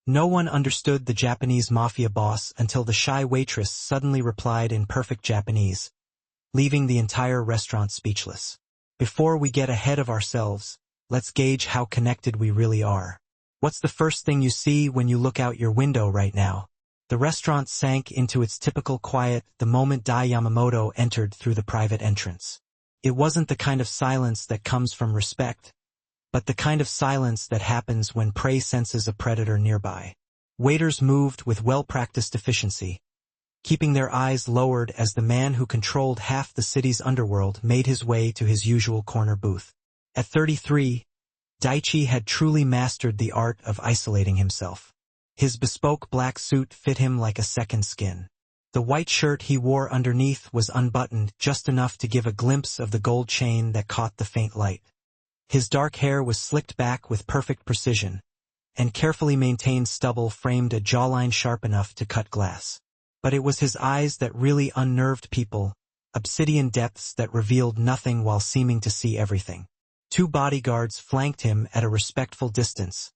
No one understood the Japanese mafia boss until the shy waitress suddenly replied in perfect Japanese, leaving the entire restaurant speechless. Before we get ahead of ourselves, let's gauge how connected we really are. What's the first thing you see when you look out your window right now? The restaurant sank into its typical quiet the moment Dai Yamamoto entered through the private entrance. It wasn't the kind of silence that comes from respect, but the kind of silence that happens when prey senses a predator nearby. Waiters moved with well-practiced efficiency, keeping their eyes lowered as the man who controlled half the city's underworld made his way to his usual corner booth. At 33, Daichi had truly mastered the art of isolating himself. His bespoke black suit fit him like a second skin. The white shirt he wore underneath was unbuttoned just enough to give a glimpse of the gold chain that caught the faint light. His dark hair was slicked back with perfect precision, and carefully maintained stubble framed a jawline sharp enough to cut glass. But it was his eyes that really unnerved people, obsidian depths that revealed nothing while seeming to see everything. 2 bodyguards flanked him at a respectful distance,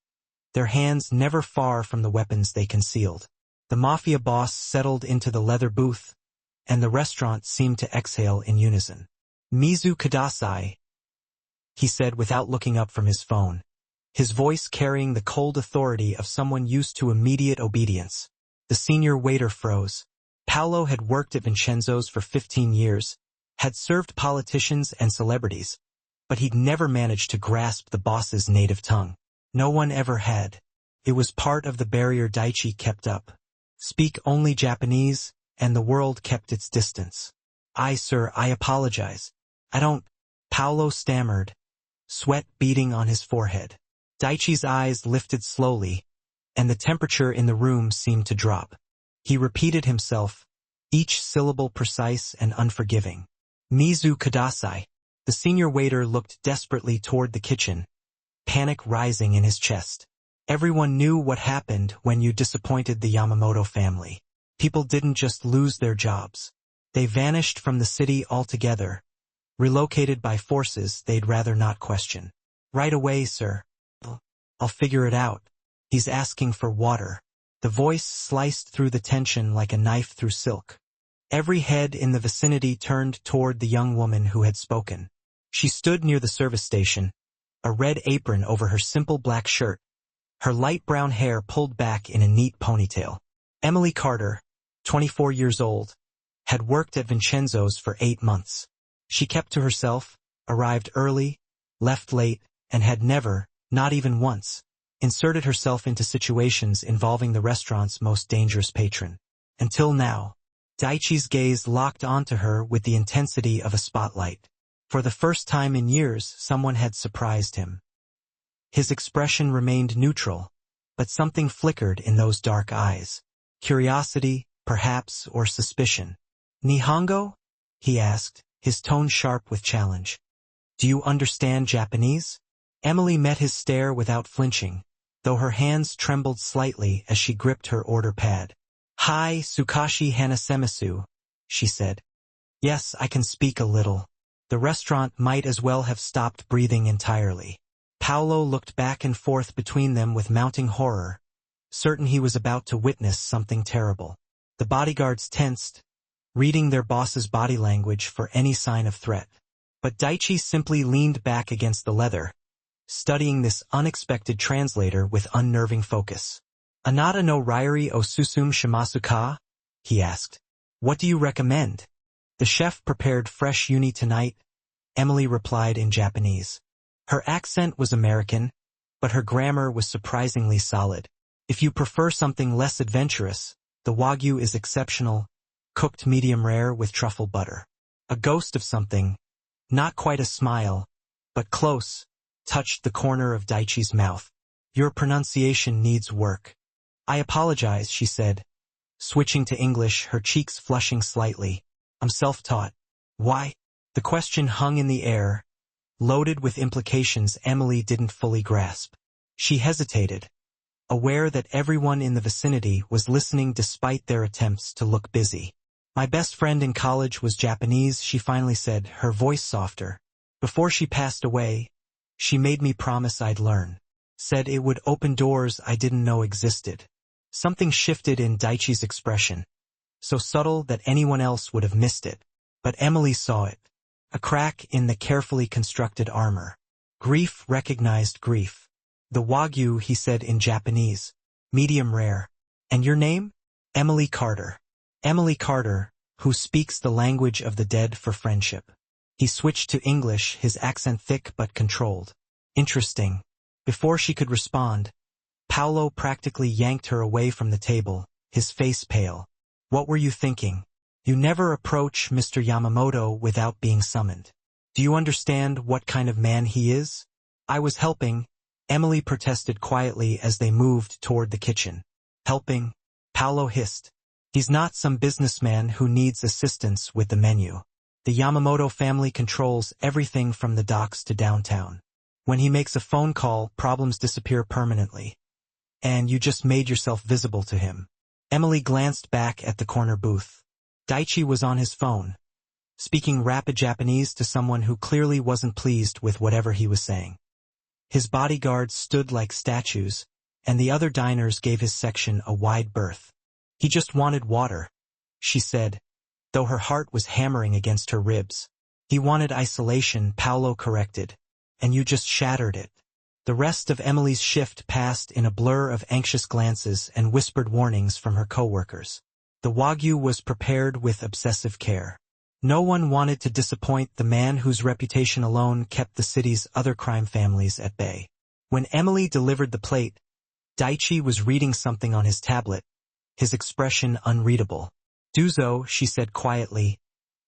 their hands never far from the weapons they concealed. The mafia boss settled into the leather booth, and the restaurant seemed to exhale in unison. "Mizu Kudasai," he said without looking up from his phone, his voice carrying the cold authority of someone used to immediate obedience. The senior waiter froze. Paolo had worked at Vincenzo's for 15 years, had served politicians and celebrities, but he'd never managed to grasp the boss's native tongue. No one ever had. It was part of the barrier Daichi kept up. Speak only Japanese, and the world kept its distance. Sir, I apologize. I don't—" Paolo stammered, sweat beading on his forehead. Daichi's eyes lifted slowly, and the temperature in the room seemed to drop. He repeated himself, each syllable precise and unforgiving. "Mizu Kudasai." The senior waiter looked desperately toward the kitchen, panic rising in his chest. Everyone knew what happened when you disappointed the Yamamoto family. People didn't just lose their jobs. They vanished from the city altogether, relocated by forces they'd rather not question. "Right away, sir. I'll figure it out. He's asking for water." The voice sliced through the tension like a knife through silk. Every head in the vicinity turned toward the young woman who had spoken. She stood near the service station, a red apron over her simple black shirt, her light brown hair pulled back in a neat ponytail. Emily Carter, 24 years old, had worked at Vincenzo's for 8 months. She kept to herself, arrived early, left late, and had never, not even once, inserted herself into situations involving the restaurant's most dangerous patron. Until now, Daichi's gaze locked onto her with the intensity of a spotlight. For the first time in years, someone had surprised him. His expression remained neutral, but something flickered in those dark eyes. Curiosity, perhaps, or suspicion. "Nihongo?" he asked, his tone sharp with challenge. "Do you understand Japanese?" Emily met his stare without flinching, though her hands trembled slightly as she gripped her order pad. "Hi, Sukashi Hanasemisu," she said. "Yes, I can speak a little." The restaurant might as well have stopped breathing entirely. Paolo looked back and forth between them with mounting horror, certain he was about to witness something terrible. The bodyguards tensed, reading their boss's body language for any sign of threat. But Daichi simply leaned back against the leather, studying this unexpected translator with unnerving focus. "Anata no rairi o susum shimasu ka?" he asked. "What do you recommend?" "The chef prepared fresh uni tonight," Emily replied in Japanese. Her accent was American, but her grammar was surprisingly solid. "If you prefer something less adventurous, the wagyu is exceptional, cooked medium rare with truffle butter." A ghost of something, not quite a smile, but close, touched the corner of Daichi's mouth. "Your pronunciation needs work." "I apologize," she said, switching to English, her cheeks flushing slightly. "I'm self-taught." "Why?" The question hung in the air, loaded with implications Emily didn't fully grasp. She hesitated, aware that everyone in the vicinity was listening despite their attempts to look busy. "My best friend in college was Japanese," she finally said, her voice softer. "Before she passed away, she made me promise I'd learn." said it would open doors I didn't know existed. Something shifted in Daichi's expression, so subtle that anyone else would have missed it. But Emily saw it. A crack in the carefully constructed armor. Grief recognized grief. The Wagyu, he said in Japanese. Medium rare. And your name? Emily Carter. Emily Carter, who speaks the language of the dead for friendship. He switched to English, his accent thick but controlled. Interesting. Before she could respond, Paolo practically yanked her away from the table, his face pale. What were you thinking? You never approach Mr. Yamamoto without being summoned. Do you understand what kind of man he is? I was helping, Emily protested quietly as they moved toward the kitchen. Helping? Paolo hissed. He's not some businessman who needs assistance with the menu. The Yamamoto family controls everything from the docks to downtown. When he makes a phone call, problems disappear permanently. And you just made yourself visible to him. Emily glanced back at the corner booth. Daichi was on his phone, speaking rapid Japanese to someone who clearly wasn't pleased with whatever he was saying. His bodyguards stood like statues, and the other diners gave his section a wide berth. He just wanted water, she said, though her heart was hammering against her ribs. He wanted isolation, Paolo corrected, and you just shattered it. The rest of Emily's shift passed in a blur of anxious glances and whispered warnings from her coworkers. The Wagyu was prepared with obsessive care. No one wanted to disappoint the man whose reputation alone kept the city's other crime families at bay. When Emily delivered the plate, Daichi was reading something on his tablet, his expression unreadable. Duzo, she said quietly,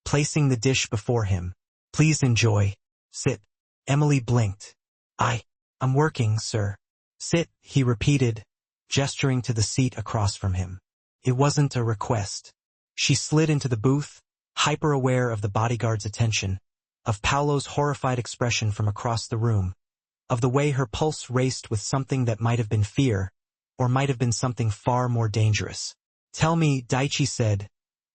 placing the dish before him. Please enjoy. Sit. Emily blinked. I'm working, sir. Sit, he repeated, gesturing to the seat across from him. It wasn't a request. She slid into the booth, hyper-aware of the bodyguard's attention, of Paolo's horrified expression from across the room, of the way her pulse raced with something that might have been fear, or might have been something far more dangerous. Tell me, Daichi said,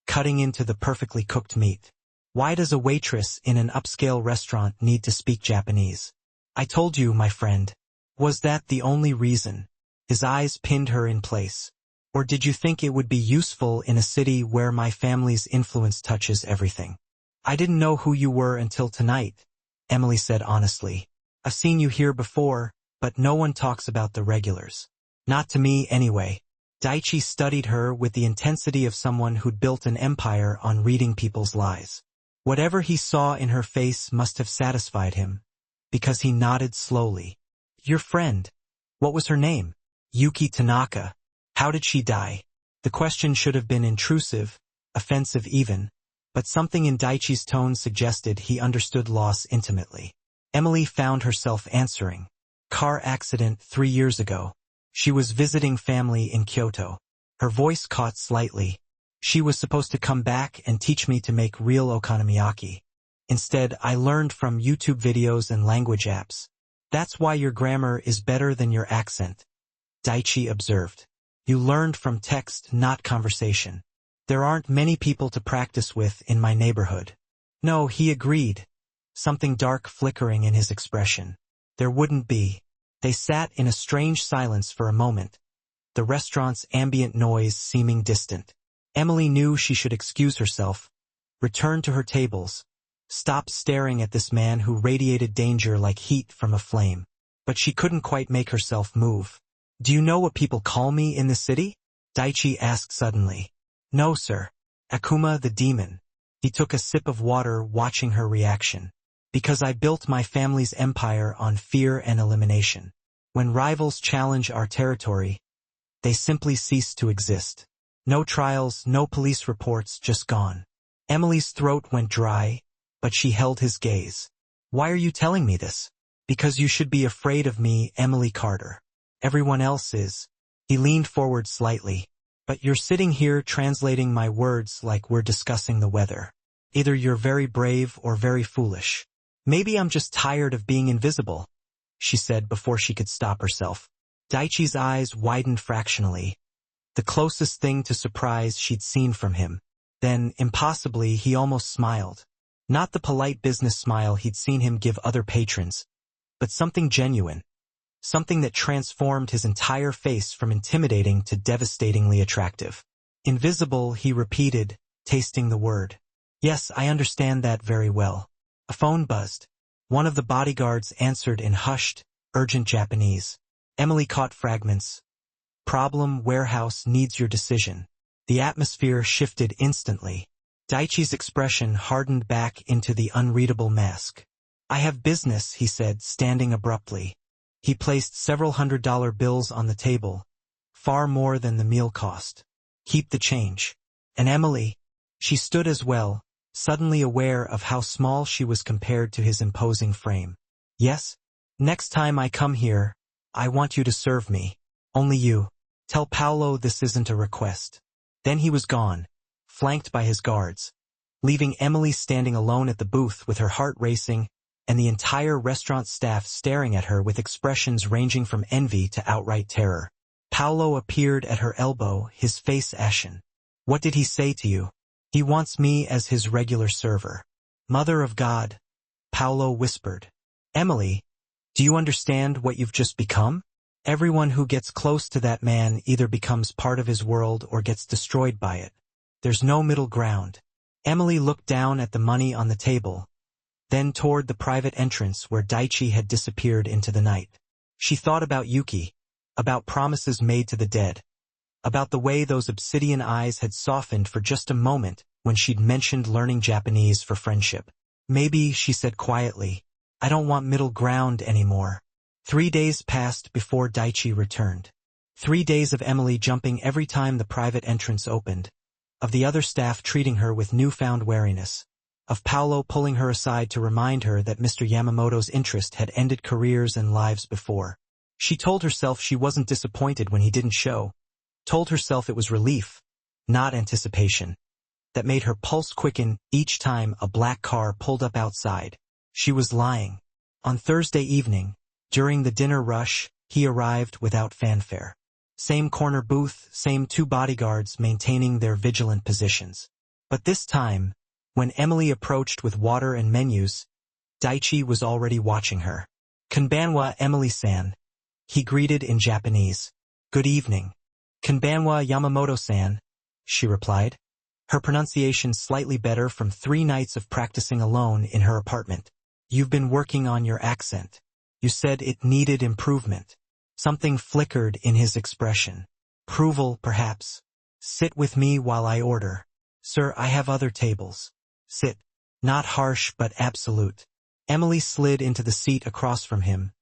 cutting into the perfectly cooked meat. Why does a waitress in an upscale restaurant need to speak Japanese? I told you, my friend. Was that the only reason? His eyes pinned her in place. Or did you think it would be useful in a city where my family's influence touches everything? I didn't know who you were until tonight, Emily said honestly. I've seen you here before, but no one talks about the regulars. Not to me, anyway. Daichi studied her with the intensity of someone who'd built an empire on reading people's lies. Whatever he saw in her face must have satisfied him, because he nodded slowly. Your friend. What was her name? Yuki Tanaka. How did she die? The question should have been intrusive, offensive even, but something in Daichi's tone suggested he understood loss intimately. Emily found herself answering. Car accident 3 years ago. She was visiting family in Kyoto. Her voice caught slightly. She was supposed to come back and teach me to make real okonomiyaki. Instead, I learned from YouTube videos and language apps. That's why your grammar is better than your accent, Daichi observed. You learned from text, not conversation. There aren't many people to practice with in my neighborhood. No, he agreed, something dark flickering in his expression. There wouldn't be. They sat in a strange silence for a moment, the restaurant's ambient noise seeming distant. Emily knew she should excuse herself, return to her tables, stop staring at this man who radiated danger like heat from a flame. But she couldn't quite make herself move. Do you know what people call me in the city? Daichi asked suddenly. No, sir. Akuma the demon. He took a sip of water, watching her reaction. Because I built my family's empire on fear and elimination. When rivals challenge our territory, they simply cease to exist. No trials, no police reports, just gone. Emily's throat went dry, but she held his gaze. Why are you telling me this? Because you should be afraid of me, Emily Carter. Everyone else is. He leaned forward slightly. But you're sitting here translating my words like we're discussing the weather. Either you're very brave or very foolish. Maybe I'm just tired of being invisible, she said before she could stop herself. Daichi's eyes widened fractionally, the closest thing to surprise she'd seen from him. Then, impossibly, he almost smiled. Not the polite business smile he'd seen him give other patrons, but something genuine. something that transformed his entire face from intimidating to devastatingly attractive. Invisible, he repeated, tasting the word. Yes, I understand that very well. A phone buzzed. One of the bodyguards answered in hushed, urgent Japanese. Emily caught fragments. Problem, warehouse needs your decision. The atmosphere shifted instantly. Daichi's expression hardened back into the unreadable mask. I have business, he said, standing abruptly. He placed several $100 bills on the table, far more than the meal cost. Keep the change. And Emily, she stood as well, suddenly aware of how small she was compared to his imposing frame. Yes? Next time I come here, I want you to serve me. Only you. Tell Paolo this isn't a request. Then he was gone, flanked by his guards, leaving Emily standing alone at the booth with her heart racing and the entire restaurant staff staring at her with expressions ranging from envy to outright terror. Paolo appeared at her elbow, his face ashen. What did he say to you? He wants me as his regular server. Mother of God, Paolo whispered. Emily, do you understand what you've just become? Everyone who gets close to that man either becomes part of his world or gets destroyed by it. There's no middle ground. Emily looked down at the money on the table, then toward the private entrance where Daichi had disappeared into the night. She thought about Yuki, about promises made to the dead, about the way those obsidian eyes had softened for just a moment when she'd mentioned learning Japanese for friendship. Maybe, she said quietly, I don't want middle ground anymore. 3 days passed before Daichi returned. 3 days of Emily jumping every time the private entrance opened, of the other staff treating her with newfound wariness, of Paolo pulling her aside to remind her that Mr. Yamamoto's interest had ended careers and lives before. She told herself she wasn't disappointed when he didn't show, told herself it was relief, not anticipation, that made her pulse quicken each time a black car pulled up outside. She was lying. On Thursday evening, during the dinner rush, he arrived without fanfare. Same corner booth, same 2 bodyguards maintaining their vigilant positions. But this time, when Emily approached with water and menus, Daichi was already watching her. Konbanwa, Emily-san, he greeted in Japanese. Good evening. Konbanwa, Yamamoto-san, she replied, her pronunciation slightly better from 3 nights of practicing alone in her apartment. You've been working on your accent. You said it needed improvement. Something flickered in his expression. Approval, perhaps. Sit with me while I order. Sir, I have other tables. Sit. Not harsh but absolute. Emily slid into the seat across from him,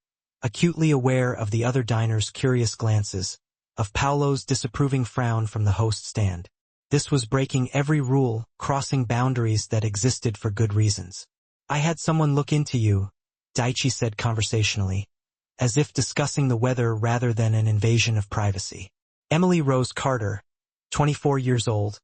acutely aware of the other diners' curious glances, of Paolo's disapproving frown from the host stand. This was breaking every rule, crossing boundaries that existed for good reasons. I had someone look into you, Daichi said conversationally, as if discussing the weather rather than an invasion of privacy. Emily Rose Carter, 24 years old,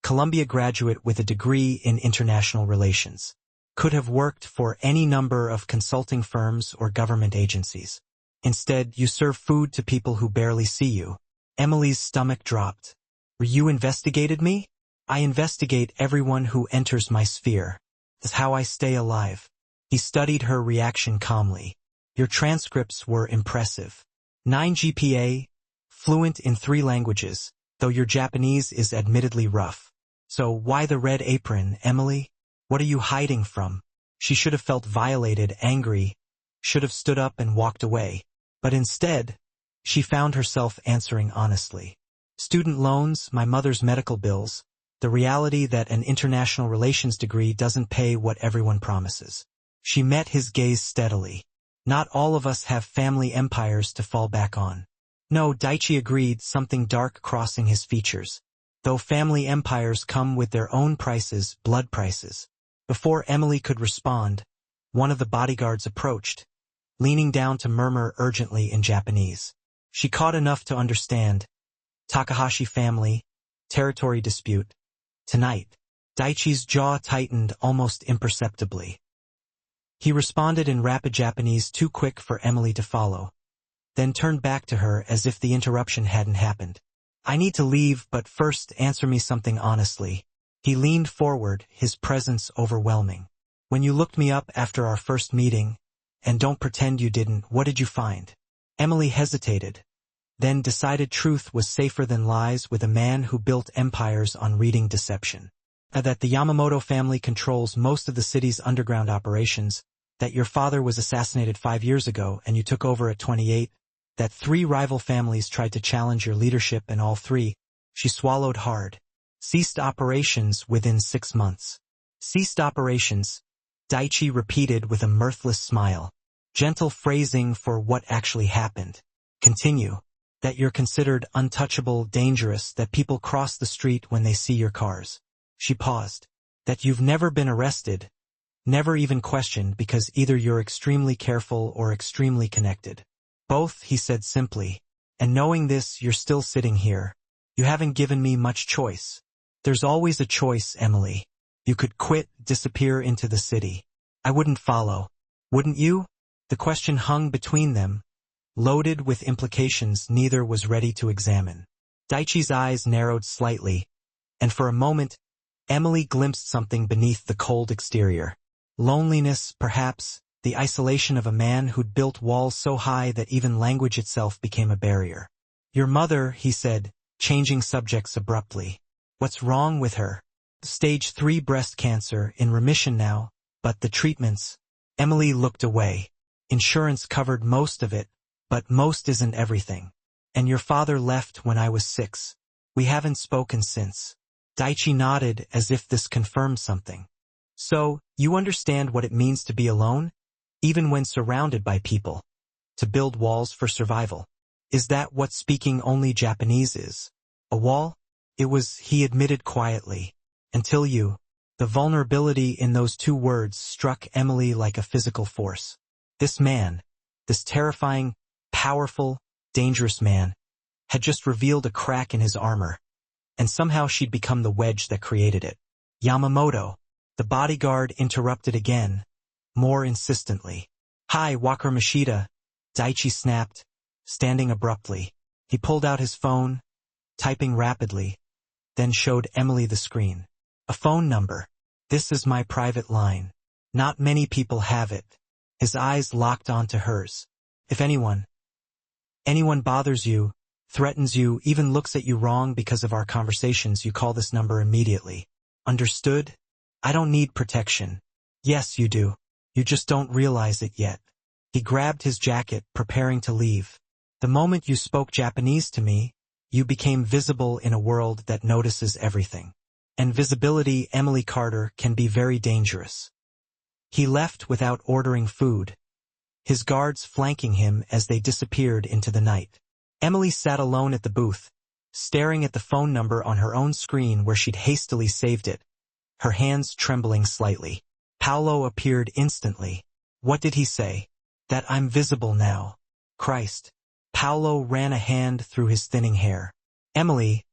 Columbia graduate with a degree in international relations, could have worked for any number of consulting firms or government agencies. Instead, you serve food to people who barely see you. Emily's stomach dropped. You investigated me? I investigate everyone who enters my sphere. That's how I stay alive. He studied her reaction calmly. Your transcripts were impressive. 9 GPA, fluent in 3 languages, though your Japanese is admittedly rough. So why the red apron, Emily? What are you hiding from? She should have felt violated, angry, should have stood up and walked away. But instead, she found herself answering honestly. Student loans, my mother's medical bills, the reality that an international relations degree doesn't pay what everyone promises. She met his gaze steadily. Not all of us have family empires to fall back on. No, Daichi agreed, something dark crossing his features. Though family empires come with their own prices, blood prices. Before Emily could respond, one of the bodyguards approached, leaning down to murmur urgently in Japanese. She caught enough to understand. Takahashi family, territory dispute. Tonight. Daichi's jaw tightened almost imperceptibly. He responded in rapid Japanese, too quick for Emily to follow, then turned back to her as if the interruption hadn't happened. I need to leave, but first answer me something honestly. He leaned forward, his presence overwhelming. When you looked me up after our first meeting, and don't pretend you didn't, what did you find? Emily hesitated, then decided truth was safer than lies with a man who built empires on reading deception. That the Yamamoto family controls most of the city's underground operations, that your father was assassinated 5 years ago and you took over at 28, that 3 rival families tried to challenge your leadership and all 3, she swallowed hard, ceased operations within 6 months. Ceased operations, Daichi repeated with a mirthless smile. Gentle phrasing for what actually happened. Continue. That you're considered untouchable, dangerous, that people cross the street when they see your cars. She paused. That you've never been arrested, never even questioned because either you're extremely careful or extremely connected. Both, he said simply. And knowing this, you're still sitting here. You haven't given me much choice. There's always a choice, Emily. You could quit, disappear into the city. I wouldn't follow. Wouldn't you? The question hung between them, loaded with implications neither was ready to examine. Daichi's eyes narrowed slightly, and for a moment, Emily glimpsed something beneath the cold exterior. Loneliness, perhaps, the isolation of a man who'd built walls so high that even language itself became a barrier. Your mother, he said, changing subjects abruptly. What's wrong with her? Stage 3 breast cancer, in remission now, but the treatments. Emily looked away. Insurance covered most of it, but most isn't everything. And your father left when I was 6. We haven't spoken since. Daichi nodded as if this confirmed something. So, you understand what it means to be alone? Even when surrounded by people. To build walls for survival. Is that what speaking only Japanese is? A wall? It was, he admitted quietly. Until you. The vulnerability in those 2 words struck Emily like a physical force. This man, this terrifying, powerful, dangerous man, had just revealed a crack in his armor, and somehow she'd become the wedge that created it. Yamamoto, the bodyguard interrupted again, more insistently. Hi, Walker Mashita, Daichi snapped, standing abruptly. He pulled out his phone, typing rapidly, then showed Emily the screen. A phone number. This is my private line. Not many people have it. His eyes locked onto hers. If anyone bothers you, threatens you, even looks at you wrong because of our conversations, you call this number immediately. Understood? I don't need protection. Yes, you do. You just don't realize it yet. He grabbed his jacket, preparing to leave. The moment you spoke Japanese to me, you became visible in a world that notices everything. And visibility, Emily Carter, can be very dangerous. He left without ordering food, his guards flanking him as they disappeared into the night. Emily sat alone at the booth, staring at the phone number on her own screen where she'd hastily saved it, her hands trembling slightly. Paolo appeared instantly. What did he say? That I'm visible now. Christ. Paolo ran a hand through his thinning hair. Emily,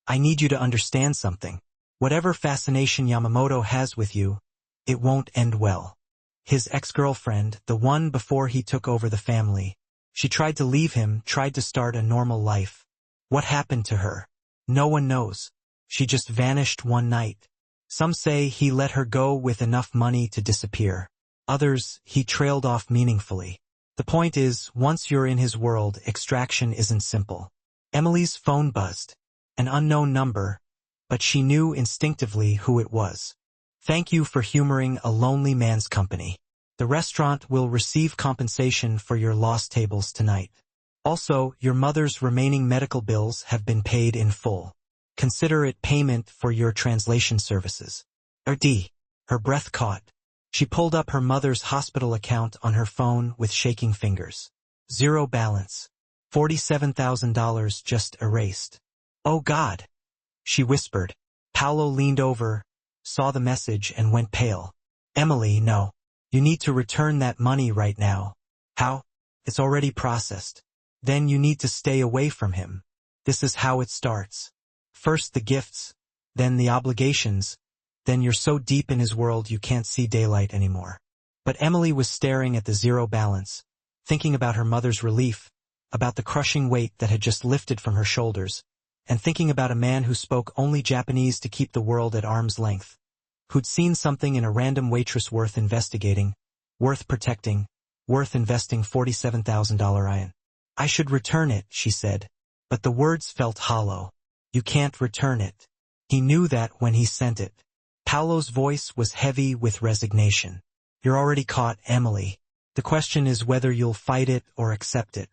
I need you to understand something. Whatever fascination Yamamoto has with you, it won't end well. His ex-girlfriend, the one before he took over the family, she tried to leave him, tried to start a normal life. What happened to her? No one knows. She just vanished one night. Some say he let her go with enough money to disappear. Others, he trailed off meaningfully. The point is, once you're in his world, extraction isn't simple. Emily's phone buzzed. An unknown number, but she knew instinctively who it was. Thank you for humoring a lonely man's company. The restaurant will receive compensation for your lost tables tonight. Also, your mother's remaining medical bills have been paid in full. Consider it payment for your translation services. Her breath caught. She pulled up her mother's hospital account on her phone with shaking fingers. 0 balance. $47,000 just erased. Oh God! She whispered. Paolo leaned over, saw the message and went pale. Emily, no. You need to return that money right now. How? It's already processed. Then you need to stay away from him. This is how it starts. First the gifts, then the obligations, then you're so deep in his world you can't see daylight anymore. But Emily was staring at the 0 balance, thinking about her mother's relief, about the crushing weight that had just lifted from her shoulders, and thinking about a man who spoke only Japanese to keep the world at arm's length, who'd seen something in a random waitress worth investigating, worth protecting, worth investing $47,000 in. I should return it, she said. But the words felt hollow. You can't return it. He knew that when he sent it. Paolo's voice was heavy with resignation. You're already caught, Emily. The question is whether you'll fight it or accept it.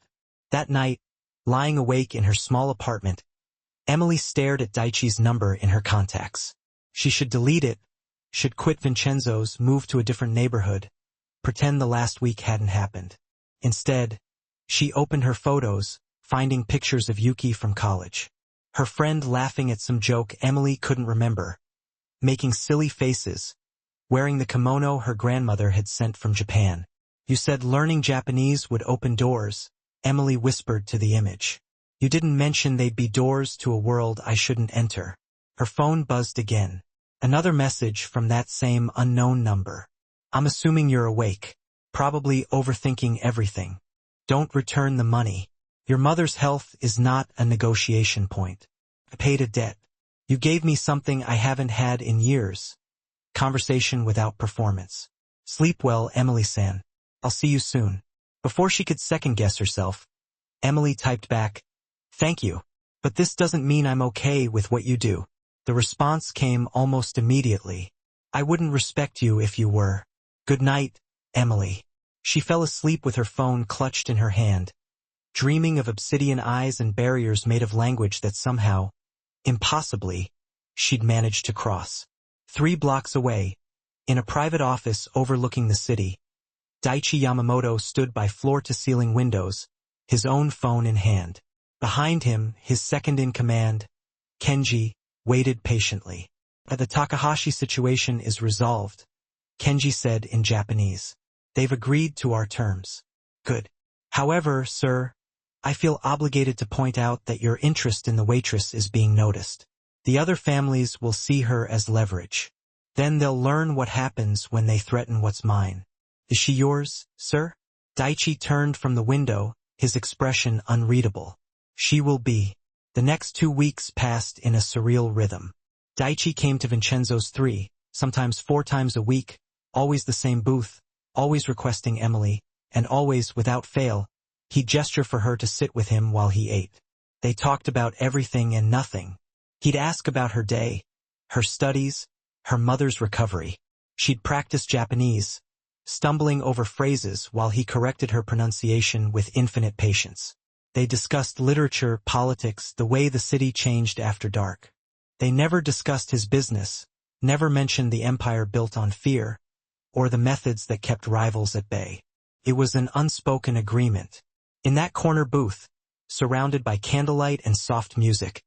That night, lying awake in her small apartment, Emily stared at Daichi's number in her contacts. She should delete it, should quit Vincenzo's, move to a different neighborhood, pretend the last week hadn't happened. Instead, she opened her photos, finding pictures of Yuki from college. Her friend laughing at some joke Emily couldn't remember, making silly faces, wearing the kimono her grandmother had sent from Japan. You said learning Japanese would open doors, Emily whispered to the image. You didn't mention they'd be doors to a world I shouldn't enter. Her phone buzzed again. Another message from that same unknown number. I'm assuming you're awake, probably overthinking everything. Don't return the money. Your mother's health is not a negotiation point. I paid a debt. You gave me something I haven't had in years. Conversation without performance. Sleep well, Emily-san. I'll see you soon. Before she could second-guess herself, Emily typed back, Thank you, but this doesn't mean I'm okay with what you do. The response came almost immediately. I wouldn't respect you if you were. Good night, Emily. She fell asleep with her phone clutched in her hand, dreaming of obsidian eyes and barriers made of language that somehow, impossibly, she'd managed to cross. 3 blocks away, in a private office overlooking the city, Daichi Yamamoto stood by floor-to-ceiling windows, his own phone in hand. Behind him, his second-in-command, Kenji, waited patiently. The Takahashi situation is resolved, Kenji said in Japanese. They've agreed to our terms. Good. However, sir, I feel obligated to point out that your interest in the waitress is being noticed. The other families will see her as leverage. Then they'll learn what happens when they threaten what's mine. Is she yours, sir? Daichi turned from the window, his expression unreadable. She will be. The next 2 weeks passed in a surreal rhythm. Daichi came to Vincenzo's 3, sometimes 4 times a week, always the same booth, always requesting Emily, and always, without fail, he'd gesture for her to sit with him while he ate. They talked about everything and nothing. He'd ask about her day, her studies, her mother's recovery. She'd practice Japanese, stumbling over phrases while he corrected her pronunciation with infinite patience. They discussed literature, politics, the way the city changed after dark. They never discussed his business, never mentioned the empire built on fear, or the methods that kept rivals at bay. It was an unspoken agreement. In that corner booth, surrounded by candlelight and soft music,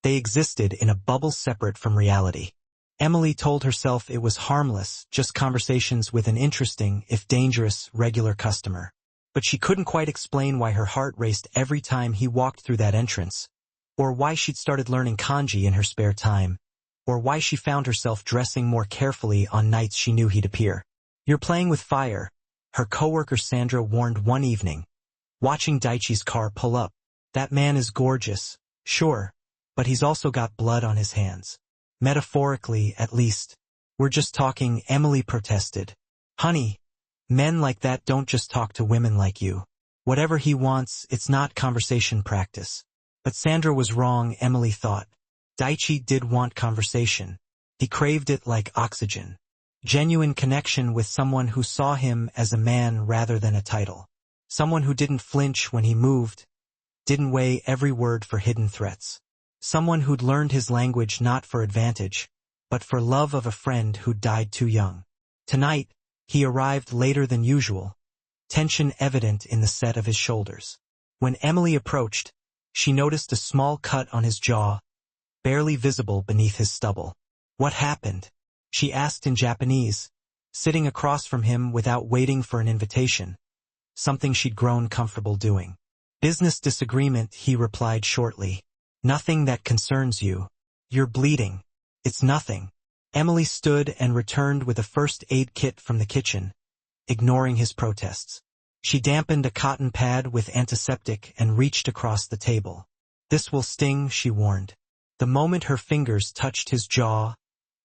they existed in a bubble separate from reality. Emily told herself it was harmless, just conversations with an interesting, if dangerous, regular customer. But she couldn't quite explain why her heart raced every time he walked through that entrance, or why she'd started learning kanji in her spare time, or why she found herself dressing more carefully on nights she knew he'd appear. You're playing with fire, her coworker Sandra warned one evening, watching Daichi's car pull up. That man is gorgeous, sure, but he's also got blood on his hands. Metaphorically, at least. We're just talking, Emily protested. Honey, men like that don't just talk to women like you. Whatever he wants, it's not conversation practice. But Sandra was wrong, Emily thought. Daichi did want conversation. He craved it like oxygen. Genuine connection with someone who saw him as a man rather than a title. Someone who didn't flinch when he moved, didn't weigh every word for hidden threats. Someone who'd learned his language not for advantage, but for love of a friend who'd died too young. Tonight, he arrived later than usual, tension evident in the set of his shoulders. When Emily approached, she noticed a small cut on his jaw, barely visible beneath his stubble. What happened? She asked in Japanese, sitting across from him without waiting for an invitation, something she'd grown comfortable doing. Business disagreement, he replied shortly. Nothing that concerns you. You're bleeding. It's nothing. Emily stood and returned with a first aid kit from the kitchen, ignoring his protests. She dampened a cotton pad with antiseptic and reached across the table. This will sting, she warned. The moment her fingers touched his jaw,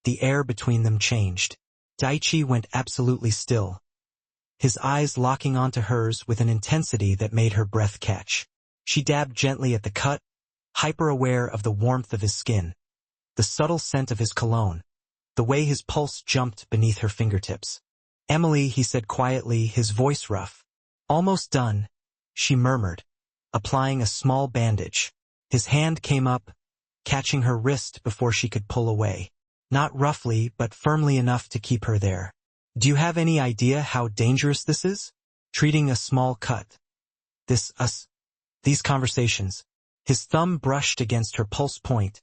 the air between them changed. Daichi went absolutely still, his eyes locking onto hers with an intensity that made her breath catch. She dabbed gently at the cut, hyper-aware of the warmth of his skin, the subtle scent of his cologne, the way his pulse jumped beneath her fingertips. "Emily," he said quietly, his voice rough. "Almost done," she murmured, applying a small bandage. His hand came up, catching her wrist before she could pull away. Not roughly, but firmly enough to keep her there. "Do you have any idea how dangerous this is? Treating a small cut. These conversations." His thumb brushed against her pulse point,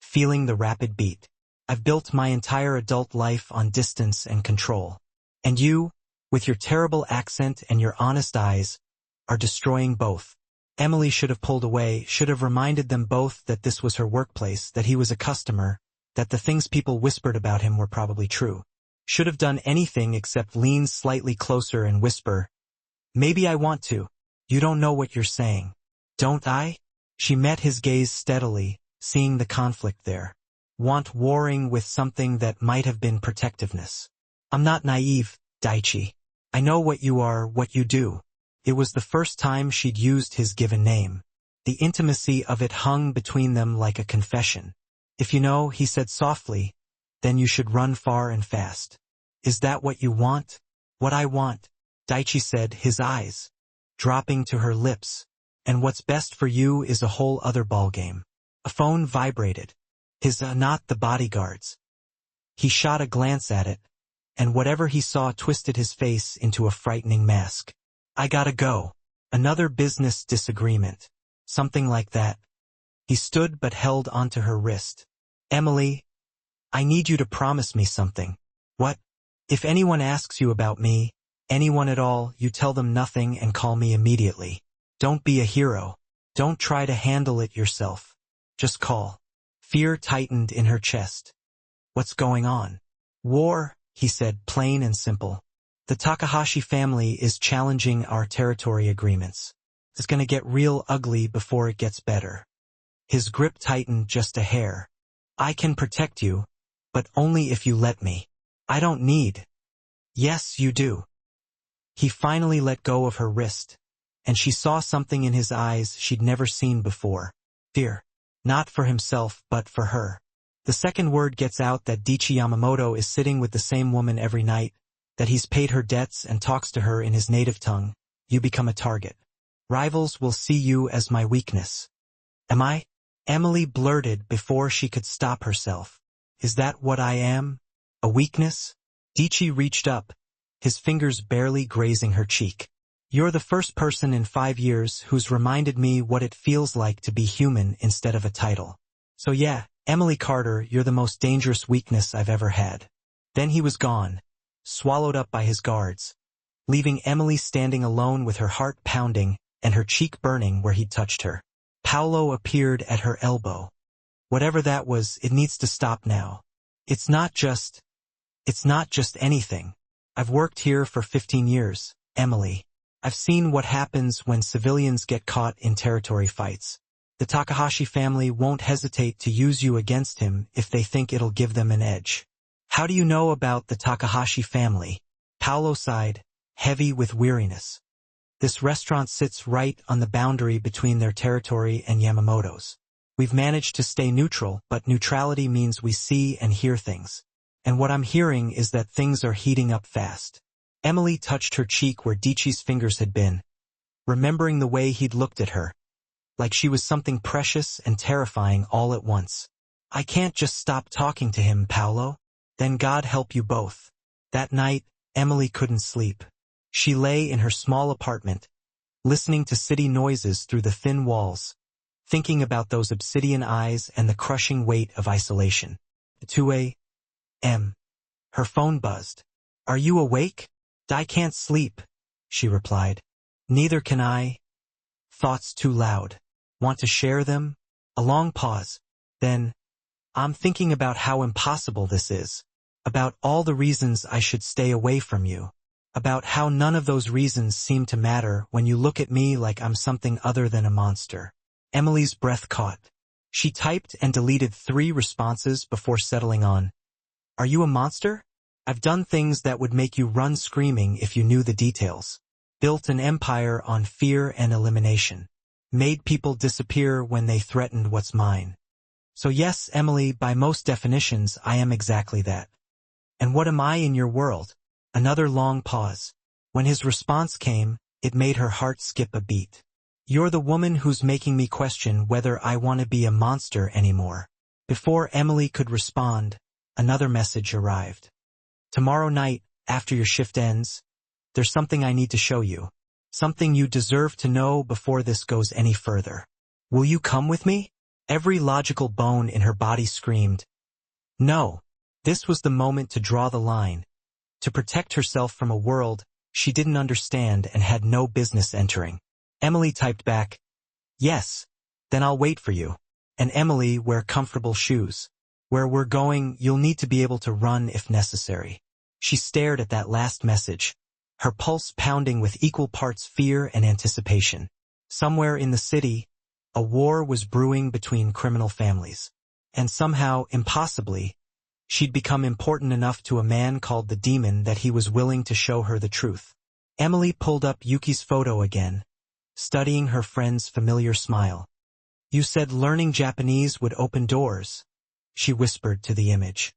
feeling the rapid beat. "I've built my entire adult life on distance and control. And you, with your terrible accent and your honest eyes, are destroying both." Emily should have pulled away, should have reminded them both that this was her workplace, that he was a customer, that the things people whispered about him were probably true. Should have done anything except lean slightly closer and whisper, "Maybe I want to. You don't know what you're saying." "Don't I?" She met his gaze steadily, seeing the conflict there. Want warring with something that might have been protectiveness. "I'm not naive, Daichi. I know what you are, what you do." It was the first time she'd used his given name. The intimacy of it hung between them like a confession. "If you know," he said softly, "then you should run far and fast." "Is that what you want?" "What I want," Daichi said, his eyes dropping to her lips. "And what's best for you is a whole other ballgame." A phone vibrated. Not the bodyguards. He shot a glance at it, and whatever he saw twisted his face into a frightening mask. "I gotta go. Another business disagreement." Something like that. He stood but held onto her wrist. "Emily, I need you to promise me something." "What?" "If anyone asks you about me, anyone at all, you tell them nothing and call me immediately. Don't be a hero. Don't try to handle it yourself. Just call." Fear tightened in her chest. "What's going on?" "War," he said, plain and simple. "The Takahashi family is challenging our territory agreements. It's gonna get real ugly before it gets better." His grip tightened just a hair. "I can protect you, but only if you let me. I don't need." "Yes, you do." He finally let go of her wrist, and she saw something in his eyes she'd never seen before. Fear. Not for himself, but for her. The second word gets out that Daichi Yamamoto is sitting with the same woman every night, that he's paid her debts and talks to her in his native tongue. You become a target. Rivals will see you as my weakness. "Am I?" Emily blurted before she could stop herself. "Is that what I am? A weakness?" Daichi reached up, his fingers barely grazing her cheek. "You're the first person in 5 years who's reminded me what it feels like to be human instead of a title. So yeah, Emily Carter, you're the most dangerous weakness I've ever had." Then he was gone, swallowed up by his guards, leaving Emily standing alone with her heart pounding and her cheek burning where he'd touched her. Paolo appeared at her elbow. "Whatever that was, it needs to stop now. It's not just anything. I've worked here for 15 years, Emily. I've seen what happens when civilians get caught in territory fights. The Takahashi family won't hesitate to use you against him if they think it'll give them an edge." "How do you know about the Takahashi family?" Paolo sighed, heavy with weariness. "This restaurant sits right on the boundary between their territory and Yamamoto's. We've managed to stay neutral, but neutrality means we see and hear things. And what I'm hearing is that things are heating up fast." Emily touched her cheek where Daichi's fingers had been, remembering the way he'd looked at her, like she was something precious and terrifying all at once. "I can't just stop talking to him, Paolo." "Then God help you both." That night, Emily couldn't sleep. She lay in her small apartment, listening to city noises through the thin walls, thinking about those obsidian eyes and the crushing weight of isolation. 2 a.m. Her phone buzzed. "Are you awake?" "I can't sleep," she replied. "Neither can I." "Thoughts too loud. Want to share them?" A long pause. Then, "I'm thinking about how impossible this is. About all the reasons I should stay away from you. About how none of those reasons seem to matter when you look at me like I'm something other than a monster." Emily's breath caught. She typed and deleted 3 responses before settling on, "Are you a monster? I've done things that would make you run screaming if you knew the details. Built an empire on fear and elimination. made people disappear when they threatened what's mine. So yes, Emily, by most definitions, I am exactly that. And what am I in your world? Another long pause. When his response came, it made her heart skip a beat. You're the woman who's making me question whether I want to be a monster anymore. Before Emily could respond, another message arrived. Tomorrow night, after your shift ends, there's something I need to show you. Something you deserve to know before this goes any further. Will you come with me? Every logical bone in her body screamed. No. This was the moment to draw the line. To protect herself from a world she didn't understand and had no business entering. Emily typed back, yes, then I'll wait for you. And Emily, wear comfortable shoes. Where we're going, you'll need to be able to run if necessary. She stared at that last message, her pulse pounding with equal parts fear and anticipation. Somewhere in the city, a war was brewing between criminal families. And somehow, impossibly, she'd become important enough to a man called the Demon that he was willing to show her the truth. Emily pulled up Yuki's photo again, studying her friend's familiar smile. You said learning Japanese would open doors, she whispered to the image.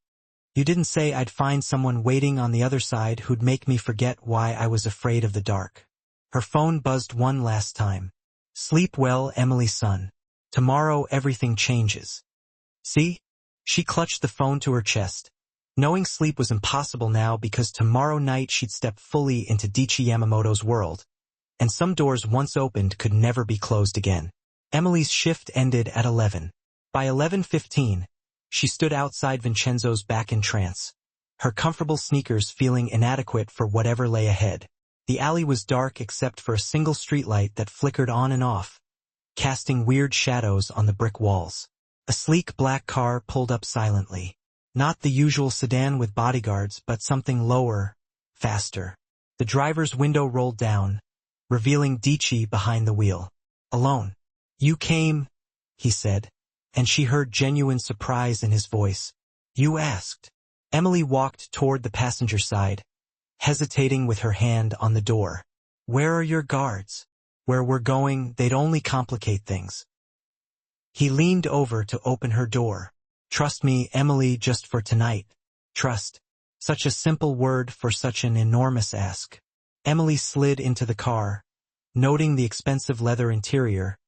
You didn't say I'd find someone waiting on the other side who'd make me forget why I was afraid of the dark. Her phone buzzed one last time. Sleep well, Emily-san. Tomorrow everything changes. See? She clutched the phone to her chest, knowing sleep was impossible now because tomorrow night she'd step fully into Dichi Yamamoto's world, and some doors once opened could never be closed again. Emily's shift ended at 11. By 11:15, she stood outside Vincenzo's back in trance, her comfortable sneakers feeling inadequate for whatever lay ahead. The alley was dark except for a single streetlight that flickered on and off, casting weird shadows on the brick walls. A sleek black car pulled up silently. Not the usual sedan with bodyguards, but something lower, faster. The driver's window rolled down, revealing Dichi behind the wheel. Alone. You came, he said, and she heard genuine surprise in his voice. You asked. Emily walked toward the passenger side, hesitating with her hand on the door. Where are your guards? Where we're going, they'd only complicate things. He leaned over to open her door. Trust me, Emily, just for tonight. Trust. Such a simple word for such an enormous ask. Emily slid into the car, noting the expensive leather interior,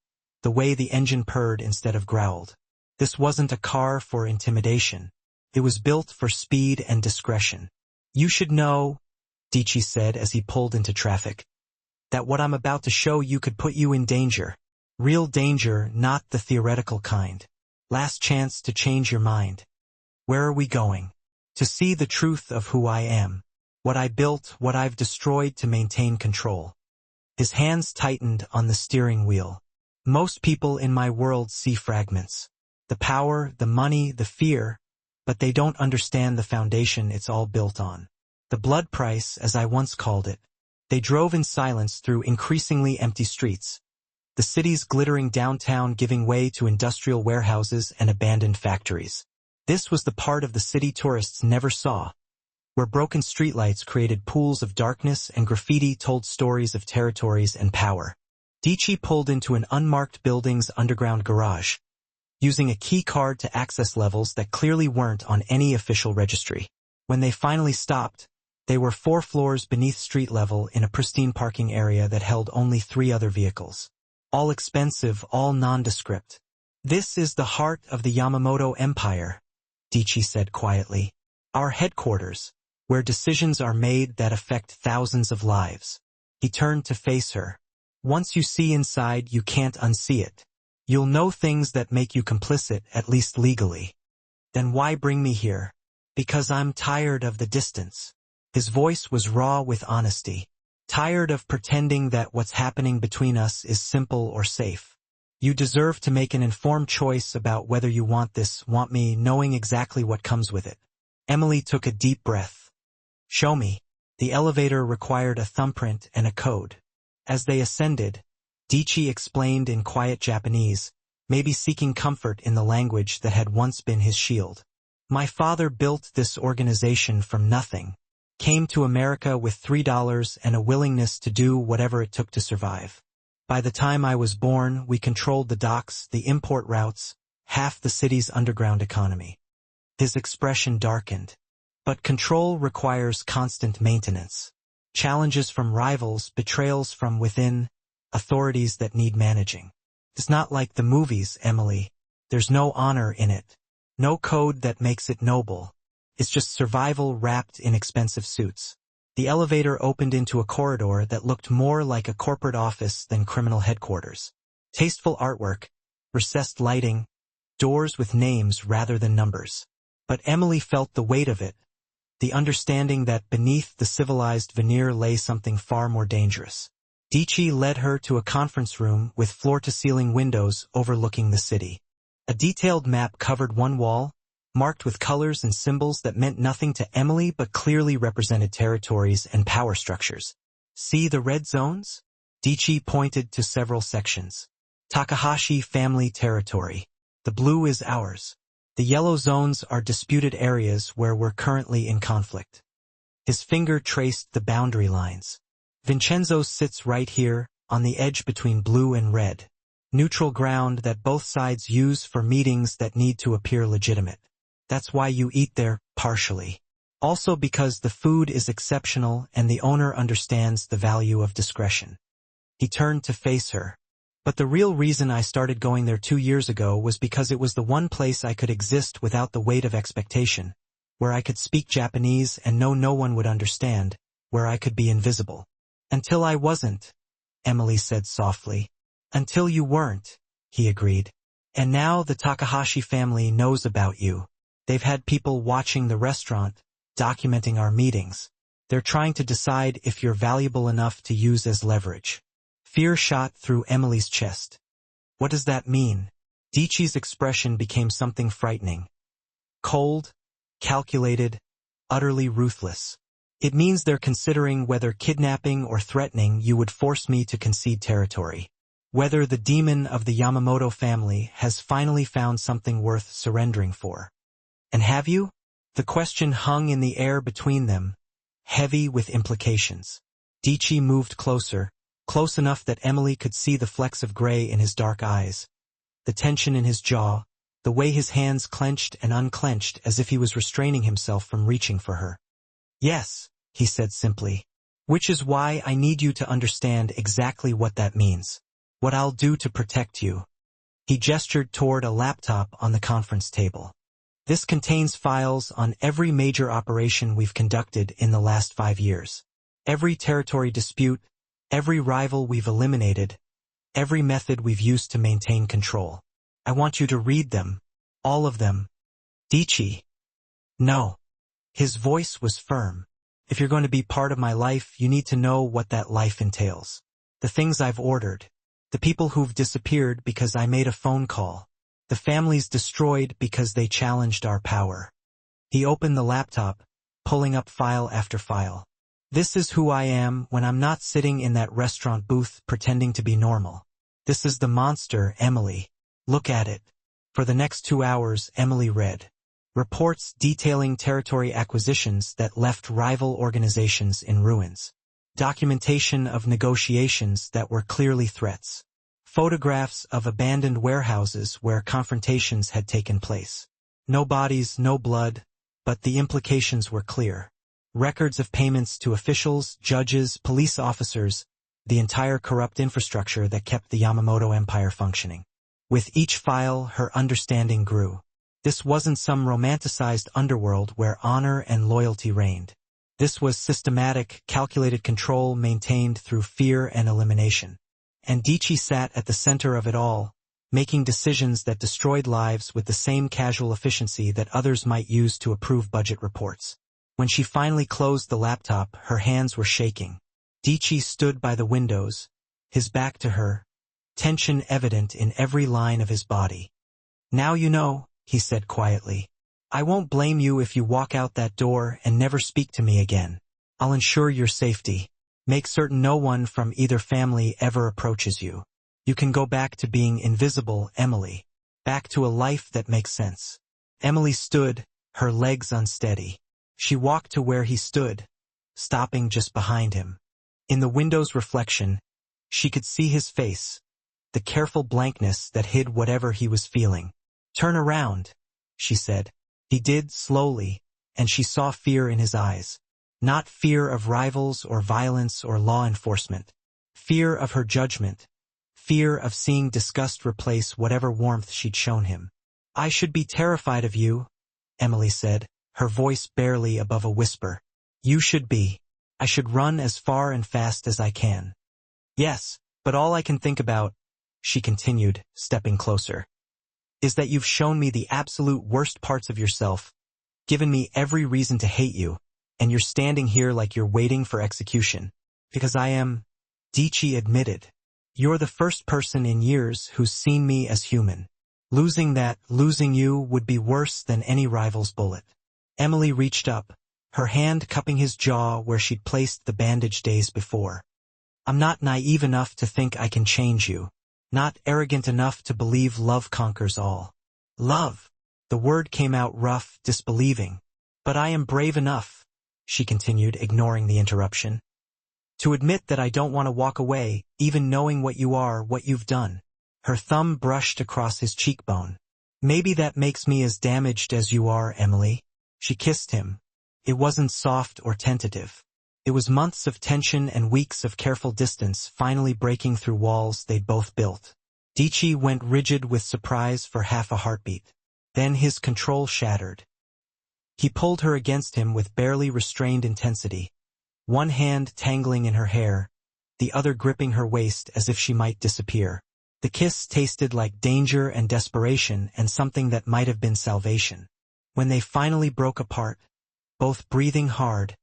the way the engine purred instead of growled. This wasn't a car for intimidation. It was built for speed and discretion. You should know, Dichi said as he pulled into traffic, that what I'm about to show you could put you in danger. Real danger, not the theoretical kind. Last chance to change your mind. Where are we going? To see the truth of who I am. What I built, what I've destroyed to maintain control. His hands tightened on the steering wheel. Most people in my world see fragments. The power, the money, the fear, but they don't understand the foundation it's all built on. The blood price, as I once called it. They drove in silence through increasingly empty streets. The city's glittering downtown giving way to industrial warehouses and abandoned factories. This was the part of the city tourists never saw, where broken streetlights created pools of darkness and graffiti told stories of territories and power. Dichi pulled into an unmarked building's underground garage, using a key card to access levels that clearly weren't on any official registry. When they finally stopped, they were 4 floors beneath street level in a pristine parking area that held only 3 other vehicles. All expensive, all nondescript. This is the heart of the Yamamoto Empire, Dichi said quietly. Our headquarters, where decisions are made that affect thousands of lives. He turned to face her. Once you see inside, you can't unsee it. You'll know things that make you complicit, at least legally. Then why bring me here? Because I'm tired of the distance. His voice was raw with honesty. Tired of pretending that what's happening between us is simple or safe. You deserve to make an informed choice about whether you want this, want me, knowing exactly what comes with it. Emily took a deep breath. Show me. The elevator required a thumbprint and a code. As they ascended, Dichi explained in quiet Japanese, maybe seeking comfort in the language that had once been his shield. My father built this organization from nothing. Came to America with $3 and a willingness to do whatever it took to survive. By the time I was born, we controlled the docks, the import routes, half the city's underground economy. His expression darkened. But control requires constant maintenance. Challenges from rivals, betrayals from within, authorities that need managing. It's not like the movies, Emily. There's no honor in it. No code that makes it noble. It's just survival wrapped in expensive suits. The elevator opened into a corridor that looked more like a corporate office than criminal headquarters. Tasteful artwork, recessed lighting, doors with names rather than numbers. But Emily felt the weight of it, the understanding that beneath the civilized veneer lay something far more dangerous. Dici led her to a conference room with floor-to-ceiling windows overlooking the city. A detailed map covered one wall, marked with colors and symbols that meant nothing to Emily but clearly represented territories and power structures. See the red zones? Dici pointed to several sections. Takahashi family territory. The blue is ours. The yellow zones are disputed areas where we're currently in conflict. His finger traced the boundary lines. Vincenzo sits right here, on the edge between blue and red. Neutral ground that both sides use for meetings that need to appear legitimate. That's why you eat there, partially. Also because the food is exceptional and the owner understands the value of discretion. He turned to face her. But the real reason I started going there 2 years ago was because it was the one place I could exist without the weight of expectation, where I could speak Japanese and know no one would understand, where I could be invisible. Until I wasn't, Emily said softly. Until you weren't, he agreed. And now the Takahashi family knows about you. They've had people watching the restaurant, documenting our meetings. They're trying to decide if you're valuable enough to use as leverage. Fear shot through Emily's chest. What does that mean? Dici's expression became something frightening. Cold, calculated, utterly ruthless. It means they're considering whether kidnapping or threatening you would force me to concede territory. Whether the demon of the Yamamoto family has finally found something worth surrendering for. And have you? The question hung in the air between them, heavy with implications. Dici moved closer, close enough that Emily could see the flecks of gray in his dark eyes, the tension in his jaw, the way his hands clenched and unclenched as if he was restraining himself from reaching for her. Yes, he said simply. Which is why I need you to understand exactly what that means. What I'll do to protect you. He gestured toward a laptop on the conference table. This contains files on every major operation we've conducted in the last 5 years. Every territory dispute, every rival we've eliminated, every method we've used to maintain control. I want you to read them. All of them. Dici. No. His voice was firm. If you're going to be part of my life, you need to know what that life entails. The things I've ordered. The people who've disappeared because I made a phone call. The families destroyed because they challenged our power. He opened the laptop, pulling up file after file. This is who I am when I'm not sitting in that restaurant booth pretending to be normal. This is the monster, Emily. Look at it. For the next 2 hours, Emily read. Reports detailing territory acquisitions that left rival organizations in ruins. Documentation of negotiations that were clearly threats. Photographs of abandoned warehouses where confrontations had taken place. No bodies, no blood, but the implications were clear. Records of payments to officials, judges, police officers, the entire corrupt infrastructure that kept the Yamamoto Empire functioning. With each file, her understanding grew. This wasn't some romanticized underworld where honor and loyalty reigned. This was systematic, calculated control maintained through fear and elimination. And Dici sat at the center of it all, making decisions that destroyed lives with the same casual efficiency that others might use to approve budget reports. When she finally closed the laptop, her hands were shaking. Dici stood by the windows, his back to her, tension evident in every line of his body. Now you know, he said quietly. I won't blame you if you walk out that door and never speak to me again. I'll ensure your safety. Make certain no one from either family ever approaches you. You can go back to being invisible, Emily. Back to a life that makes sense. Emily stood, her legs unsteady. She walked to where he stood, stopping just behind him. In the window's reflection, She could see his face, the careful blankness that hid whatever he was feeling. "Turn around," she said. He did, slowly, and she saw fear in his eyes. Not fear of rivals or violence or law enforcement. Fear of her judgment. Fear of seeing disgust replace whatever warmth she'd shown him. "I should be terrified of you," Emily said, her voice barely above a whisper. "You should be. I should run as far and fast as I can." "Yes, but all I can think about," she continued, stepping closer, "is that you've shown me the absolute worst parts of yourself, given me every reason to hate you, and you're standing here like you're waiting for execution. Because I am," Dichi admitted. "You're the first person in years who's seen me as human. Losing you would be worse than any rival's bullet." Emily reached up, her hand cupping his jaw where she'd placed the bandage days before. "I'm not naive enough to think I can change you. Not arrogant enough to believe love conquers all." "Love." The word came out rough, disbelieving. "But I am brave enough," she continued, ignoring the interruption, "to admit that I don't want to walk away, even knowing what you are, what you've done." Her thumb brushed across his cheekbone. "Maybe that makes me as damaged as you are, Emily." She kissed him. It wasn't soft or tentative. It was months of tension and weeks of careful distance finally breaking through walls they'd both built. Dichi went rigid with surprise for half a heartbeat. Then his control shattered. He pulled her against him with barely restrained intensity, one hand tangling in her hair, the other gripping her waist as if she might disappear. The kiss tasted like danger and desperation and something that might have been salvation. When they finally broke apart, both breathing hard,